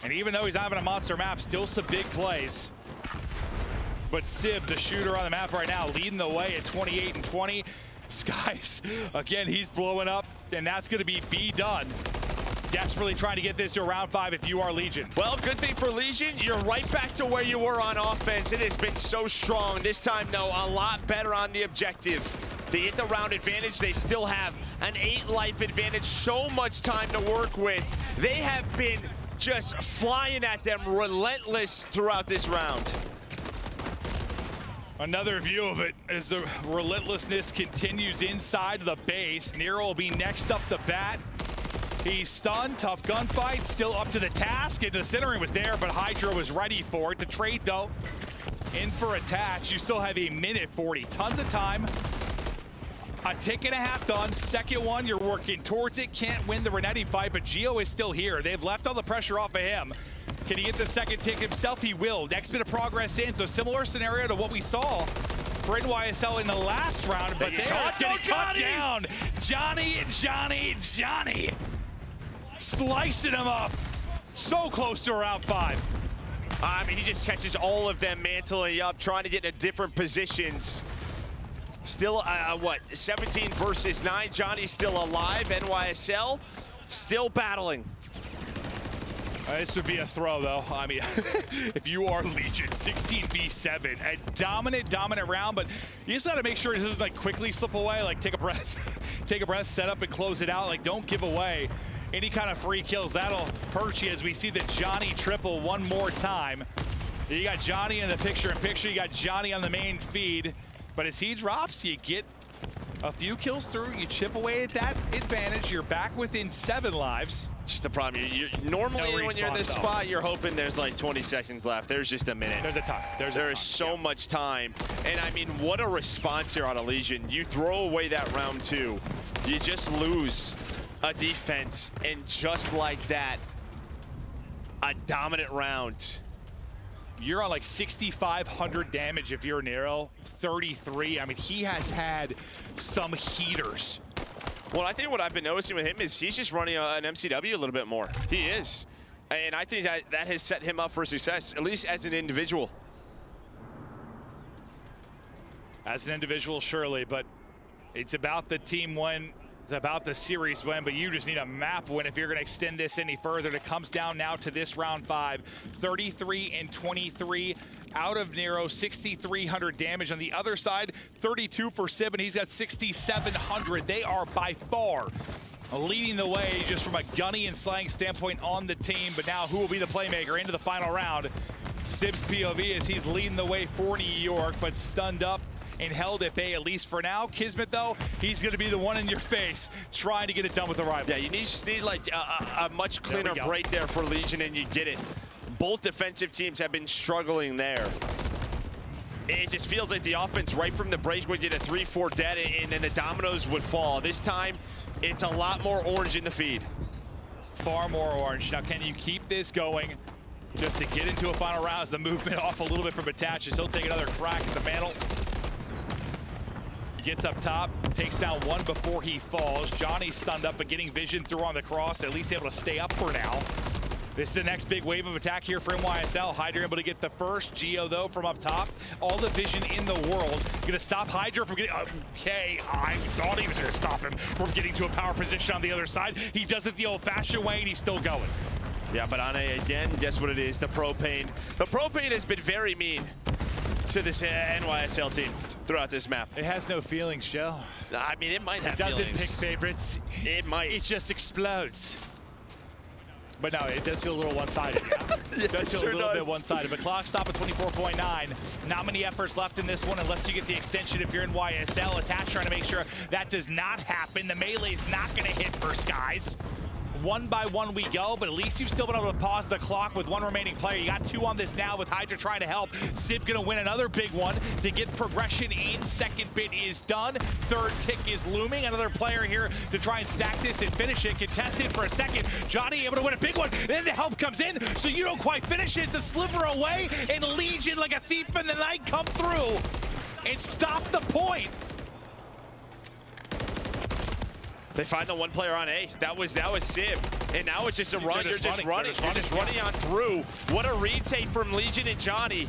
And even though he's not having a monster map, still some big plays. But Sib, the shooter on the map right now, leading the way at 28 and 20. Skies, again, he's blowing up, and that's going to be done. Desperately trying to get this to round 5 if you are Legion. Well, good thing for Legion, you're right back to where you were on offense. It has been so strong. This time, though, a lot better on the objective. They get the round advantage. They still have an 8 life advantage. So much time to work with. They have been just flying at them relentless throughout this round. Another view of it as the relentlessness continues inside the base. Nero will be next up the bat. He's stunned, tough gunfight, still up to the task, and the centering was there, but Hydra was ready for it. The trade, though, in for attach. You still have a minute 40, tons of time. A tick and a half done. Second one, you're working towards it. Can't win the Renetti fight, but Geo is still here. They've left all the pressure off of him. Can he get the second tick himself? He will. Next bit of progress in. So similar scenario to what we saw for NYSL in the last round, but there it's getting cut down. Johnny. Slicing him up. So close to round 5. I mean, he just catches all of them, mantling up, trying to get into different positions. Still, what, 17 versus 9. Johnny's still alive. NYSL still battling. This would be a throw, though. I mean, if you are Legion, 16v7, a dominant round, but you just got to make sure it doesn't like quickly slip away. Like, take a breath, set up and close it out. Like, don't give away any kind of free kills. That'll hurt you as we see the Johnny triple one more time. You got Johnny in the picture-in-picture. You got Johnny on the main feed. But as he drops, you get A few kills through, you chip away at that advantage. You're back within 7 lives. Just the problem. Normally, No when you're in this respawn, though. spot, you're hoping there's like 20 seconds left. There's just a minute. There's a time. There is so much time. And I mean, what a response here on Elysian. You throw away that round 2. You just lose a defense. And just like that, a dominant round. You're on like 6,500 damage if you're Nero. 33. I mean, he has had some heaters. Well, I think what I've been noticing with him is he's just running an MCW a little bit more. He is. And I think that has set him up for success, at least as an individual. As an individual, surely, but it's about the team win. It's about the series win, but you just need a map win if you're going to extend this any further. It comes down now to this round 5. 33 and 23 out of Nero, 6,300 damage. On the other side, 32 for Sib, and he's got 6,700. They are by far leading the way just from a gunny and slang standpoint on the team. But now who will be the playmaker into the final round? Sib's POV as he's leading the way for New York, but stunned up and held at bay, at least for now. Kismet, though, he's going to be the one in your face trying to get it done with the rival. Yeah, you just need like a much cleaner break there for Legion, and you get it. Both defensive teams have been struggling there. It just feels like the offense right from the break would get a 3-4 dead, and then the dominoes would fall. This time, it's a lot more orange in the feed. Far more orange. Now, can you keep this going just to get into a final round as the movement off a little bit from Attaches? He'll take another crack at the mantle. Gets up top, takes down one before he falls. Johnny's stunned up, but getting vision through on the cross, at least able to stay up for now. This is the next big wave of attack here for NYSL. Hydra able to get the first. Geo, though, from up top. All the vision in the world. Gonna stop Hydra from getting... Okay, I thought he was gonna stop him from getting to a power position on the other side. He does it the old-fashioned way, and he's still going. Yeah, but Ane, again, guess what it is? The propane. The propane has been very mean to this NYSL team throughout this map. It has no feelings, Joe. I mean, it might have It doesn't feelings. pick favorites. It might. It just explodes. But no, it does feel a little one-sided. Yeah, it does feel sure a little does. bit one-sided. But clock stop at 24.9. Not many efforts left in this one unless you get the extension if you're in YSL. Attach trying to make sure that does not happen. The melee's not going to hit for Skies. 1 by 1 we go, but at least you've still been able to pause the clock with one remaining player. You got 2 on this now with Hydra trying to help. Sib gonna win another big one to get progression in. Second bit is done. Third tick is looming. Another player here to try and stack this and finish it. Contested for a second. Johnny able to win a big one. Then the help comes in, so you don't quite finish it. It's a sliver away, and Legion, like a thief in the night, come through and stop the point. They find the one player on A. That was Sib. And now it's just a run. You're just running. You're just running on through. What a retake from Legion and Johnny.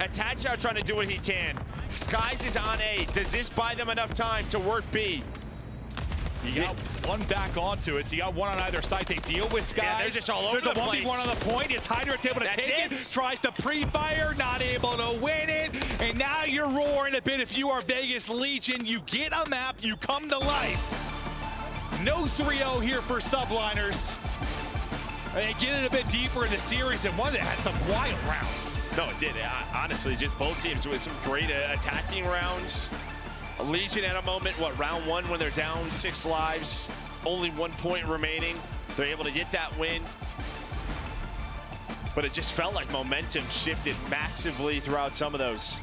Attach out trying to do what he can. Skies is on A. Does this buy them enough time to work B? You got one back onto it, so you got one on either side. They deal with Skies. Yeah, they're just all over the place. There's a 1v1 on the point. It's Hydra, it's able to take it. Tries to pre-fire, not able to win it. And now you're roaring a bit. If you are Vegas Legion, you get a map, you come to life. No 3-0 here for Subliners. They get it a bit deeper in the series, and one that had some wild rounds. No, it did. Honestly, just both teams with some great attacking rounds. Legion at a moment, round 1 when they're down 6 lives, only 1 point remaining. They're able to get that win. But it just felt like momentum shifted massively throughout some of those.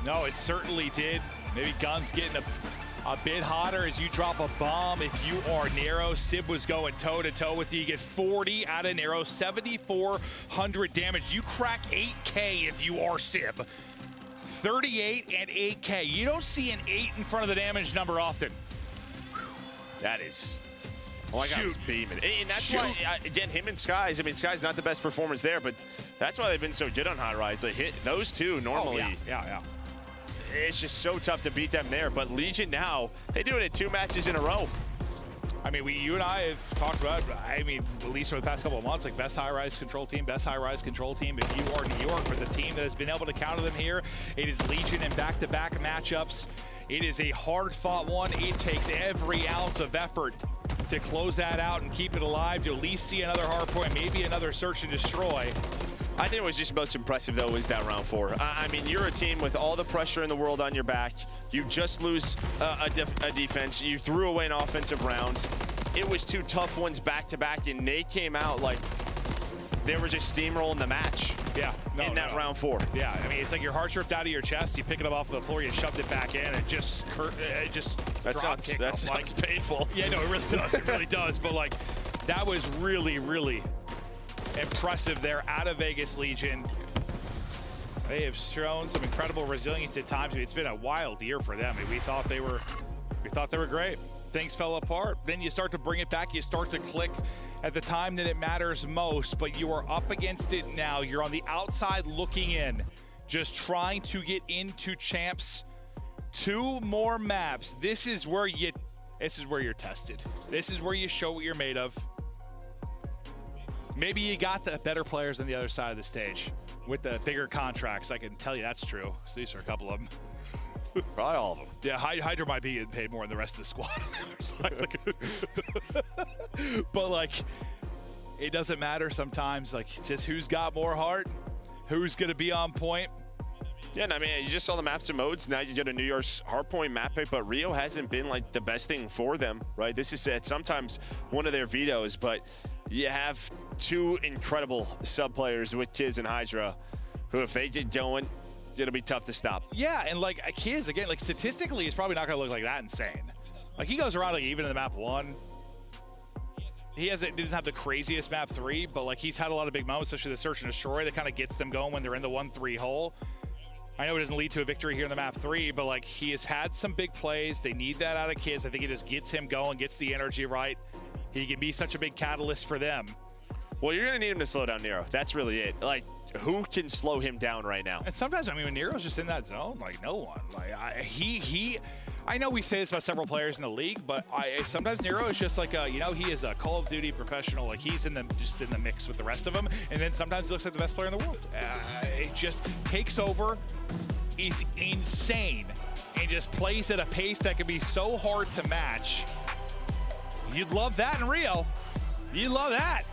No, it certainly did. Maybe Guns getting a bit hotter as you drop a bomb. If you are Nero, Sib was going toe-to-toe with you. You get 40 out of Nero, 7,400 damage. You crack 8K if you are Sib. 38 and 8K. You don't see an 8 in front of the damage number often. That is... Oh, my God, was beaming. And that's why, again, him and Skies, I mean, Skies not the best performance there, but that's why they've been so good on High Rise. They hit those two normally. Oh, yeah. It's just so tough to beat them there. But Legion now, they do it in 2 matches in a row. I mean, you and I have talked about, at least for the past couple of months, like best high-rise control team, best high-rise control team. If you are New York, for the team that has been able to counter them here, it is Legion in back-to-back matchups. It is a hard-fought one. It takes every ounce of effort to close that out and keep it alive, to at least see another hard point, maybe another search and destroy. I think it was just most impressive, though, was that round 4. I mean, you're a team with all the pressure in the world on your back. You just lose a defense. You threw away an offensive round. It was 2 tough ones back-to-back, and they came out like they were just steamrolling the match. Yeah, in that round 4. Yeah, I mean, it's like your heart ripped out of your chest. You pick it up off the floor, you shoved it back in, and just that sounds painful. Yeah, no, it really does. It really does. But like, that was really, really impressive there out of Vegas Legion. They have shown some incredible resilience at times. I mean, it's been a wild year for them. I mean, we thought they were great. Things fell apart. Then you start to bring it back. You start to click at the time that it matters most, but you are up against it now. You're on the outside looking in, just trying to get into champs. 2 more maps. This is where you're tested. This is where you show what you're made of. Maybe you got the better players on the other side of the stage with the bigger contracts. I can tell you that's true. So these are a couple of them. Probably all of them. Yeah, Hydra might be getting paid more than the rest of the squad. But like, it doesn't matter sometimes. Like, just who's got more heart, who's gonna be on point. Yeah, and I mean, you just saw the maps and modes. Now you get a New Year's hardpoint map pick, but Rio hasn't been like the best thing for them, right? This is sometimes one of their vetoes, but you have 2 incredible sub players with Kiz and Hydra, who if they get going, it'll be tough to stop. Yeah, and like Kiz, again, like statistically, he's probably not gonna look like that insane. Like he goes around like even in the map 1. He doesn't have the craziest map 3, but like he's had a lot of big moments, especially the search and destroy that kind of gets them going when they're in the 1-3 hole. I know it doesn't lead to a victory here in the map 3, but like he has had some big plays. They need that out of Kiz. I think it just gets him going, gets the energy right. He can be such a big catalyst for them. Well, you're gonna need him to slow down Nero. That's really it. Like, who can slow him down right now? And sometimes, I mean, when Nero's just in that zone, like no one. Like I know we say this about several players in the league, but sometimes Nero is just like he is a Call of Duty professional. Like he's just in the mix with the rest of them. And then sometimes he looks like the best player in the world. It just takes over. He's insane and just plays at a pace that can be so hard to match. You'd love that in Rio. You'd love that.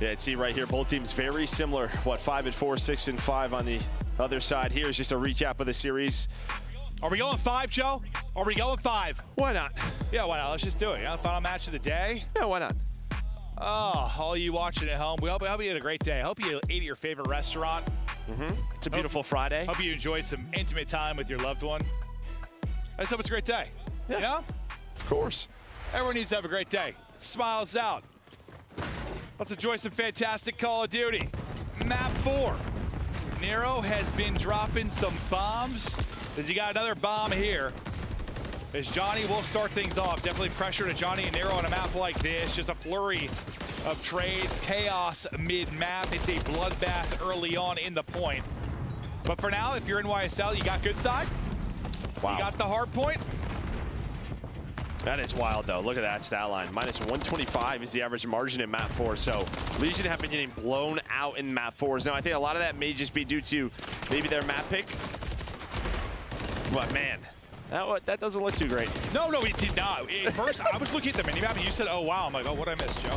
Yeah, see right here, both teams very similar. What, 5-4, 6-5 on the other side. Here's just a recap of the series. Are we going 5, Joe? Are we going 5? Why not? Yeah, why not? Let's just do it. Yeah, final match of the day. Yeah, why not? Oh, all you watching at home, we hope you had a great day. I hope you ate at your favorite restaurant. It's a beautiful Friday. Hope you enjoyed some intimate time with your loved one. I just hope it's a great day. Yeah. You know? Of course. Everyone needs to have a great day. Smiles out. Let's enjoy some fantastic Call of Duty. Map 4. Nero has been dropping some bombs. As he got another bomb here. As Johnny will start things off. Definitely pressure to Johnny and Nero on a map like this. Just a flurry of trades. Chaos mid-map. It's a bloodbath early on in the point. But for now, if you're in YSL, you got good side. Wow. You got the hard point. That is wild, though. Look at that stat line. Minus 125 is the average margin in map 4. So Legion have been getting blown out in map 4s. Now, I think a lot of that may just be due to maybe their map pick. But, man, that doesn't look too great. No, it did not. At first, I was looking at the minimap and you said, oh, wow. I'm like, oh, what did I miss, Joe?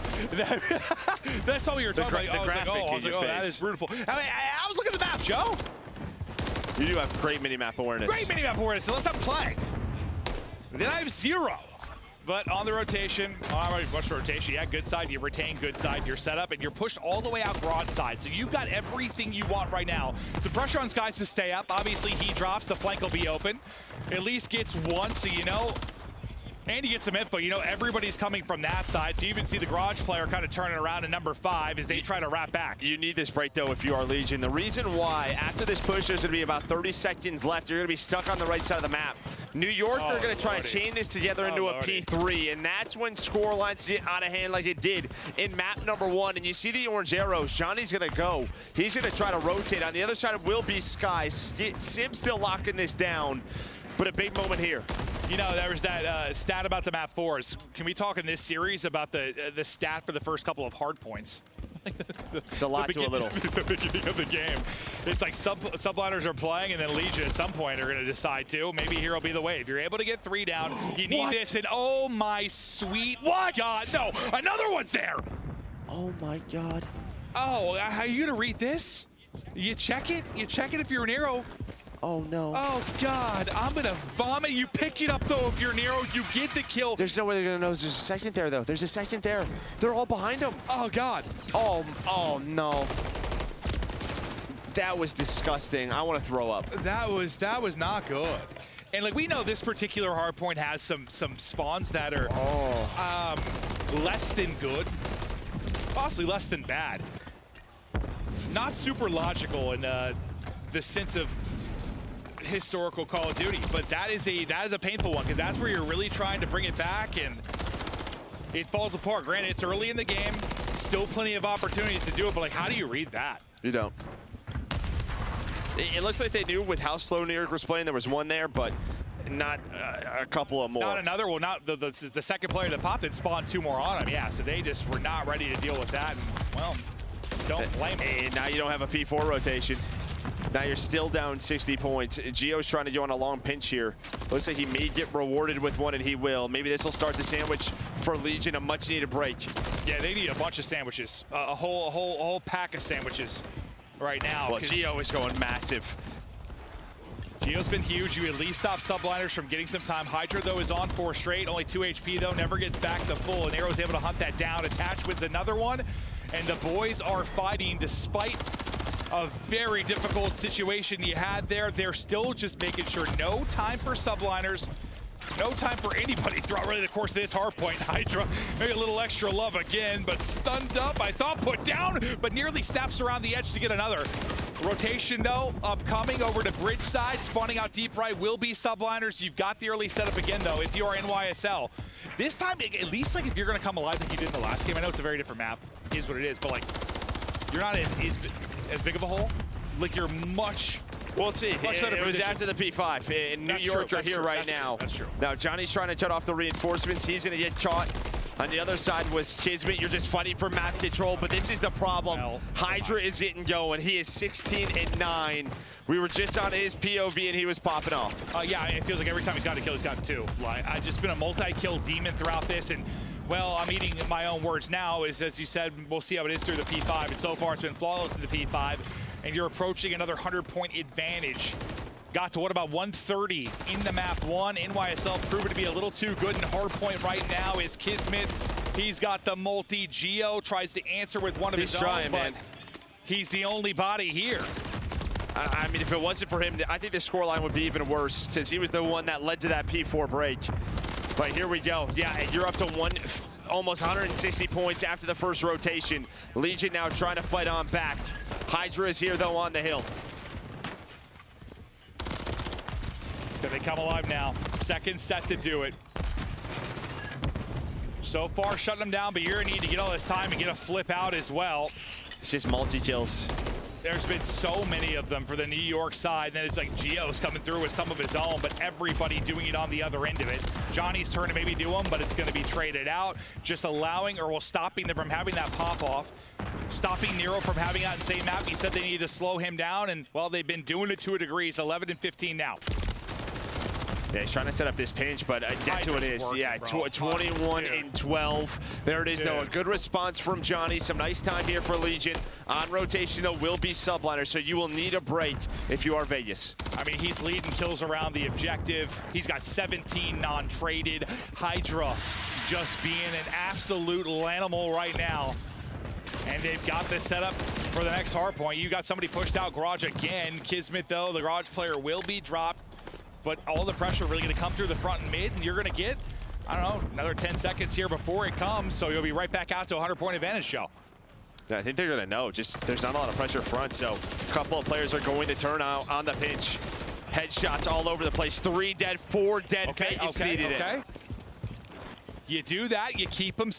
That's all we were talking about. I was like, oh, that is brutal. I was looking at the map, Joe. You do have great minimap awareness. Great minimap awareness, unless I'm playing. Then I have 0. But on the rotation, much rotation, yeah, good side, you retain good side, you're set up, and you're pushed all the way out broadside. So you've got everything you want right now. Some pressure on Skies to stay up. Obviously, he drops, the flank will be open. At least gets 1, so you know. And you get some info. You know, everybody's coming from that side, so you even see the Garage player kind of turning around in number 5 as they try to wrap back. You need this break, though, if you are Legion. The reason why, after this push, there's going to be about 30 seconds left. You're going to be stuck on the right side of the map. New York, they're going to try and chain this together into a P3, and that's when score lines get out of hand like it did in map number 1. And you see the orange arrows. Johnny's going to go. He's going to try to rotate. On the other side will be Sky. Sim still locking this down, but a big moment here. You know, there was that stat about the map 4s. Can we talk in this series about the stat for the first couple of hard points? It's a lot to a little. The beginning of the game. It's like subliners are playing, and then Legion at some point are going to decide to. Maybe here will be the wave. You're able to get 3 down. You need this, and oh my sweet God. No, another one's there. Oh my God. Oh, how are you gonna read this? You check it? You check it if you're an arrow. Oh no. Oh God, I'm gonna vomit. You pick it up though if you're an arrow, you get the kill. There's no way they're gonna know there's a second there though. There's a second there. They're all behind him. Oh God. Oh no. That was disgusting. I want to throw up. That was not good. And like we know this particular hardpoint has some spawns that are less than good, possibly less than bad. Not super logical in the sense of historical Call of Duty, but that is a painful one because that's where you're really trying to bring it back and it falls apart. Granted, it's early in the game, still plenty of opportunities to do it, but like, how do you read that? You don't. It looks like they knew with how slow New York was playing, there was one there, but not a couple of more. Not another. Well, not the second player that popped it spawned 2 more on him. Yeah, so they just were not ready to deal with that. And, well, don't blame them. And now you don't have a P4 rotation. Now you're still down 60 points. Gio's trying to go on a long pinch here. Looks like he may get rewarded with one, and he will. Maybe this will start the sandwich for Legion, a much-needed break. Yeah, they need a bunch of sandwiches, a whole pack of sandwiches right now. Well, Gio is going massive. Gio's been huge. You at least stop subliners from getting some time. Hydra, though, is on 4 straight. Only 2 HP, though. Never gets back to full. And Arrow's able to hunt that down. Attach wins another one. And the boys are fighting despite a very difficult situation you had there. They're still just making sure no time for subliners. No time for anybody throughout really the course of this hardpoint. Hydra, maybe a little extra love again, but stunned up. I thought put down, but nearly snaps around the edge to get another. Rotation, though, upcoming over to bridge side. Spawning out deep right will be subliners. You've got the early setup again, though, if you are NYSL. This time, at least like if you're going to come alive like you did in the last game. I know it's a very different map, is what it is, but like you're not as big of a hole. Like you're much... We'll see. It was after the P5. In New York are here right now. That's true. Now, Johnny's trying to shut off the reinforcements. He's going to get caught. On the other side was Kismet. You're just fighting for map control, but this is the problem. Well, Hydra is getting going. He is 16-9. We were just on his POV, and he was popping off. Yeah, it feels like every time he's got a kill, he's got 2. Like, I've just been a multi-kill demon throughout this, and well, I'm eating my own words now. Is as you said, we'll see how it is through the P5, and so far it's been flawless in the P5. And you're approaching another 100-point advantage. Got to what about 130 in the map 1. NYSL proven to be a little too good in hardpoint right now is Kismet. He's got the multi. Gio tries to answer with one of his own, but he's the only body here. I mean, if it wasn't for him, I think the scoreline would be even worse because he was the one that led to that P4 break. But here we go. Yeah, you're up to almost 160 points after the first rotation. Legion now trying to fight on back. Hydra is here, though, on the hill. Can they come alive now? Second set to do it. So far, shutting them down, but you're going to need to get all this time and get a flip out as well. It's just multi-kills. There's been so many of them for the New York side. Then it's like Gio's coming through with some of his own, but everybody doing it on the other end of it. Johnny's turn to maybe do them, but it's going to be traded out. Just allowing, or stopping them from having that pop-off. Stopping Nero from having that same map. He said they needed to slow him down, and, well, they've been doing it to a degree. It's 11-15 now. Yeah, he's trying to set up this pinch, but guess who it is? Working, yeah, 21-12. There it is, though. A good response from Johnny. Some nice time here for Legion. On rotation, though, will be subliner, so you will need a break if you are Vegas. I mean, he's leading kills around the objective. He's got 17 non-traded. Hydra just being an absolute animal right now. And they've got this set up for the next hard point. You got somebody pushed out Garage again. Kismet, though, the Garage player will be dropped. But all the pressure really going to come through the front and mid, and you're going to get, I don't know, another 10 seconds here before it comes, so you'll be right back out to a 100-point advantage show. Yeah, I think they're going to know. Just there's not a lot of pressure front, so a couple of players are going to turn out on the pinch. Headshots all over the place. 3 dead, 4 dead. Vegas needed it. You do that, you keep them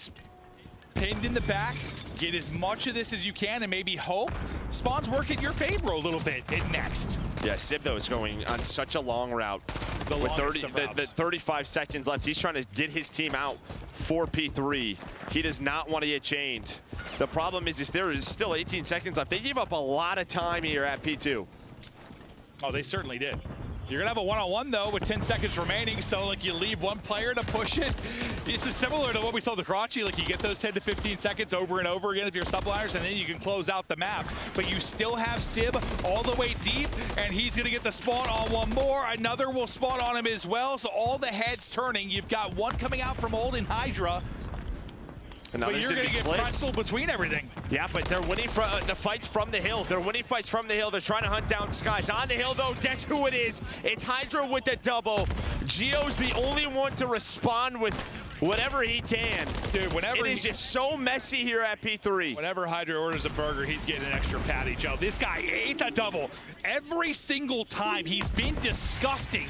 pinned in the back, get as much of this as you can, and maybe hope spawns work in your favor a little bit at next. Yeah, Sib, though, is going on such a long route. With 35 seconds left, he's trying to get his team out for P3. He does not want to get chained. The problem is there is still 18 seconds left. They gave up a lot of time here at P2. Oh, they certainly did. You're gonna have a one-on-one though with 10 seconds remaining, so like you leave one player to push it. This is similar to what we saw with Karachi, like you get those 10 to 15 seconds over and over again if you're subliners, and then you can close out the map. But you still have Sib all the way deep, and he's gonna get the spawn on one more. Another will spawn on him as well, so all the heads turning. You've got one coming out from Old in Hydra. But you're going to get pretzel between everything. Yeah, but they're winning the fights from the hill. They're winning fights from the hill. They're trying to hunt down Skies. On the hill, though, guess who it is? It's Hydra with the double. Gio's the only one to respond with whatever he can. Dude, whenever it is just so messy here at P3. Whenever Hydra orders a burger, he's getting an extra patty, Joe. This guy ate a double. Every single time he's been disgusting.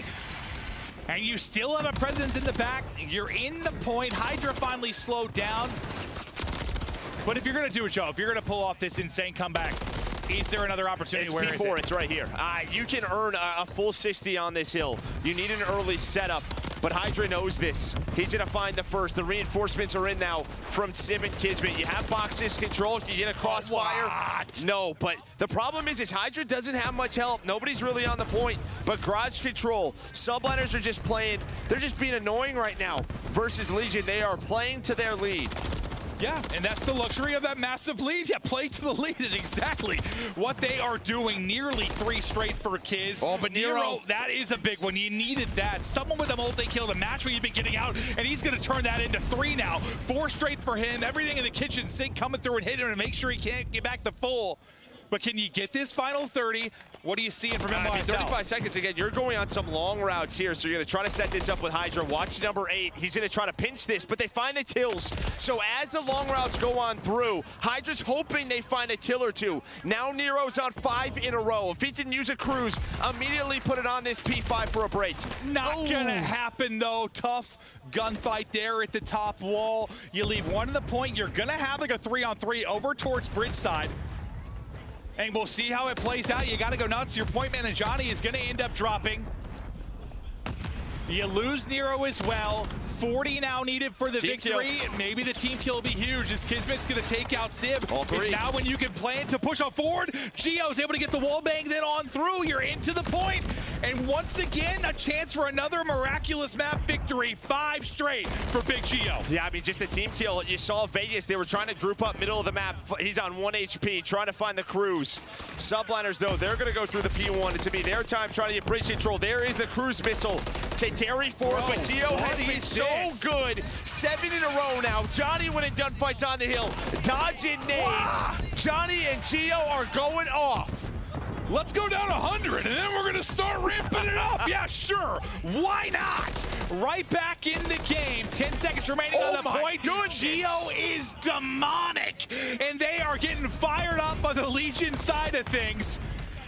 And you still have a presence in the back. You're in the point. Hydra finally slowed down. But if you're going to do it, Joe, if you're going to pull off this insane comeback, is there another opportunity? It's Where P4, is it? it's right here. You can earn a full 60 on this hill. You need an early setup, but Hydra knows this. He's going to find the first. The reinforcements are in now from Sib and Kismet. You have boxes control. Can you get a crossfire? What? No, but the problem is Hydra doesn't have much help. Nobody's really on the point, but garage control. Subliners are just playing. They're just being annoying right now versus Legion. They are playing to their lead. Yeah, and that's the luxury of that massive lead. Yeah, play to the lead is exactly what they are doing. Nearly 3 straight for Kiz. Oh, but Nero, that is a big one. You needed that. Someone with a multi-kill to match what you've been getting out, and he's going to turn that into 3 now. 4 straight for him. Everything in the kitchen sink coming through and hitting him to make sure he can't get back to full. But can you get this final 30? What are you seeing from him? 35 seconds again. You're going on some long routes here, so you're going to try to set this up with Hydra. Watch number 8. He's going to try to pinch this, but they find the kills. So as the long routes go on through, Hydra's hoping they find a kill or 2. Now Nero's on 5 in a row. If he can use a cruise, immediately put it on this P5 for a break. Not going to happen, though. Tough gunfight there at the top wall. You leave one to the point. You're going to have like a 3-on-3 over towards bridge side. And we'll see how it plays out. You got to go nuts. Your point man and Johnny is going to end up dropping. You lose Nero as well. 40 now needed for the victory. Maybe the team kill will be huge as Kismet's going to take out Sib. All 3. Now when you can plan to push on forward, Gio's able to get the wall bang then on through. You're into the point. And once again, a chance for another miraculous map victory. 5 straight for Big Gio. Yeah, I mean, just the team kill. You saw Vegas. They were trying to group up middle of the map. He's on 1 HP, trying to find the cruise. Subliners, though, they're going to go through the P1. It's to be their time trying to get bridge control. There is the cruise missile to carry forward, but Gio has been so good. 7 in a row now. Johnny winning gunfights on the hill. Dodging nades. Johnny and Gio are going off. Let's go down 100, and then we're going to start ramping it up. Yeah, sure. Why not? Right back in the game. 10 seconds remaining on the point. Gio is demonic, and they are getting fired up on the Legion side of things.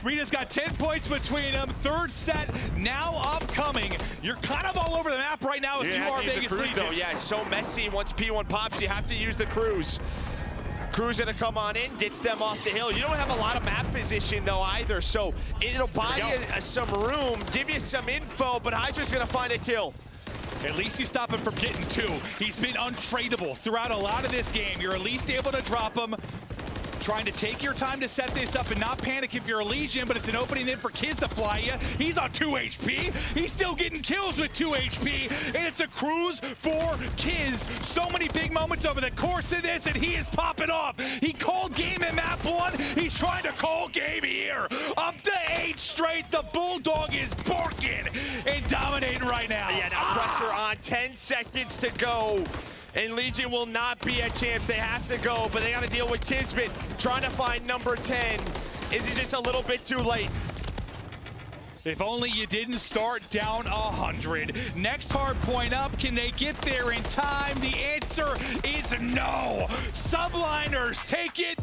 Rita's got 10 points between them. 3rd set now upcoming. You're kind of all over the map right now if you are Vegas Legion. Though. Yeah, it's so messy. Once P1 pops, you have to use the cruise. Crew's gonna come on in, gets them off the hill. You don't have a lot of map position though either, so it'll buy you some room, give you some info, but Hydra's gonna find a kill. At least you stop him from getting 2. He's been untradeable throughout a lot of this game. You're at least able to drop him. Trying to take your time to set this up and not panic if you're a Legion, but it's an opening in for Kiz to fly you. He's on 2 HP. He's still getting kills with 2 HP, and it's a cruise for Kiz. So many big moments over the course of this, and he is popping off. He called game in map 1. He's trying to call game here. Up to 8 straight. The Bulldog is barking and dominating right now. Yeah, now pressure on. 10 seconds to go. And Legion will not be a chance. They have to go, but they got to deal with Kismet trying to find number 10. Is he just a little bit too late? If only you didn't start down 100. Next hard point up, can they get there in time? The answer is no. Subliners take it.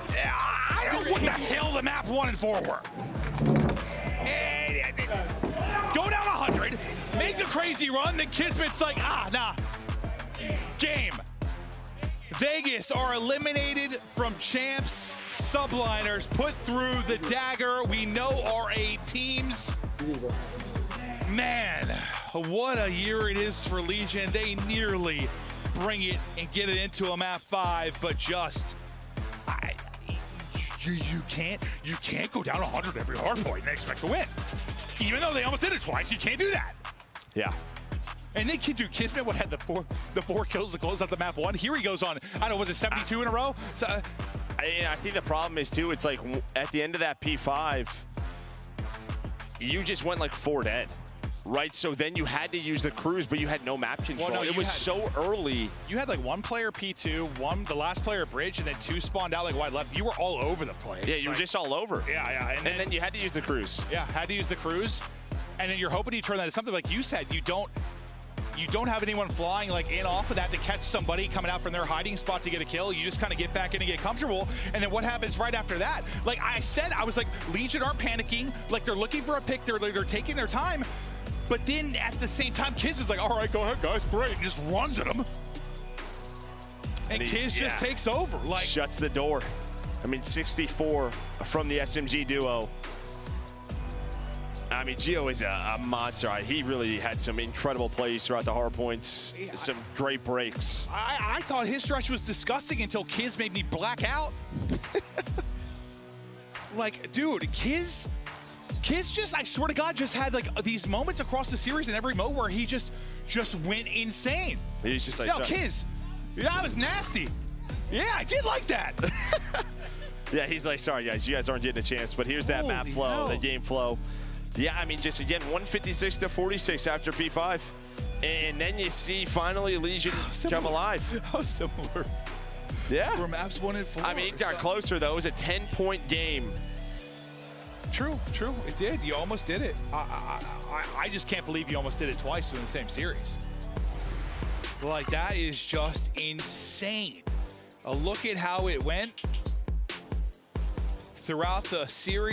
I don't know what the hell the map 1 and 4 were. Go down 100, make the crazy run, then Kismet's like, nah. Game. Vegas are eliminated from champs. Subliners put through the dagger. We know our 8 teams. Man, what a year it is for Legion. They nearly bring it and get it into a map 5, but just you can't go down 100 every hard point and expect to win. Even though they almost did it twice, you can't do that. Yeah. And then Kismet had the four kills to close out the map one. Here he goes on, I don't know, was it 72 in a row? So, I think the problem is too, it's like at the end of that P5, you just went like 4 dead. Right, so then you had to use the cruise, but you had no map control. Well, no, it was so early. You had like 1 player P2, the last player bridge, and then 2 spawned out like wide left. You were all over the place. Yeah, you were just all over. Yeah. And then you had to use the cruise. Yeah, had to use the cruise. And then you're hoping you turn that into something like you said, you don't have anyone flying like in off of that to catch somebody coming out from their hiding spot to get a kill. You just kind of get back in and get comfortable. And then what happens right after that? Like I said, I was like, Legion aren't panicking. Like they're looking for a pick. They're taking their time. But then at the same time, Kiz is like, all right, go ahead, guys, great. And just runs at him. And Kiz just takes over. Like shuts the door. I mean, 64 from the SMG duo. I mean, Gio is a monster. He really had some incredible plays throughout the hard points, some great breaks. I thought his stretch was disgusting until Kiz made me black out. Like, dude, Kiz just, I swear to God, just had like these moments across the series in every mode where he just went insane. He's just like, yo, Kiz, that was nasty. Yeah, I did like that. Yeah, he's like, sorry guys, you guys aren't getting a chance, but here's that map flow, the game flow. Yeah, I mean, just again, 156 to 46 after P5. And then you see finally Legion come alive. How similar. Yeah. We're maps 1 and 4. I mean, it got closer though. It was a 10-point game. True, it did. You almost did it. I just can't believe you almost did it twice within the same series. Like, that is just insane. A look at how it went throughout the series.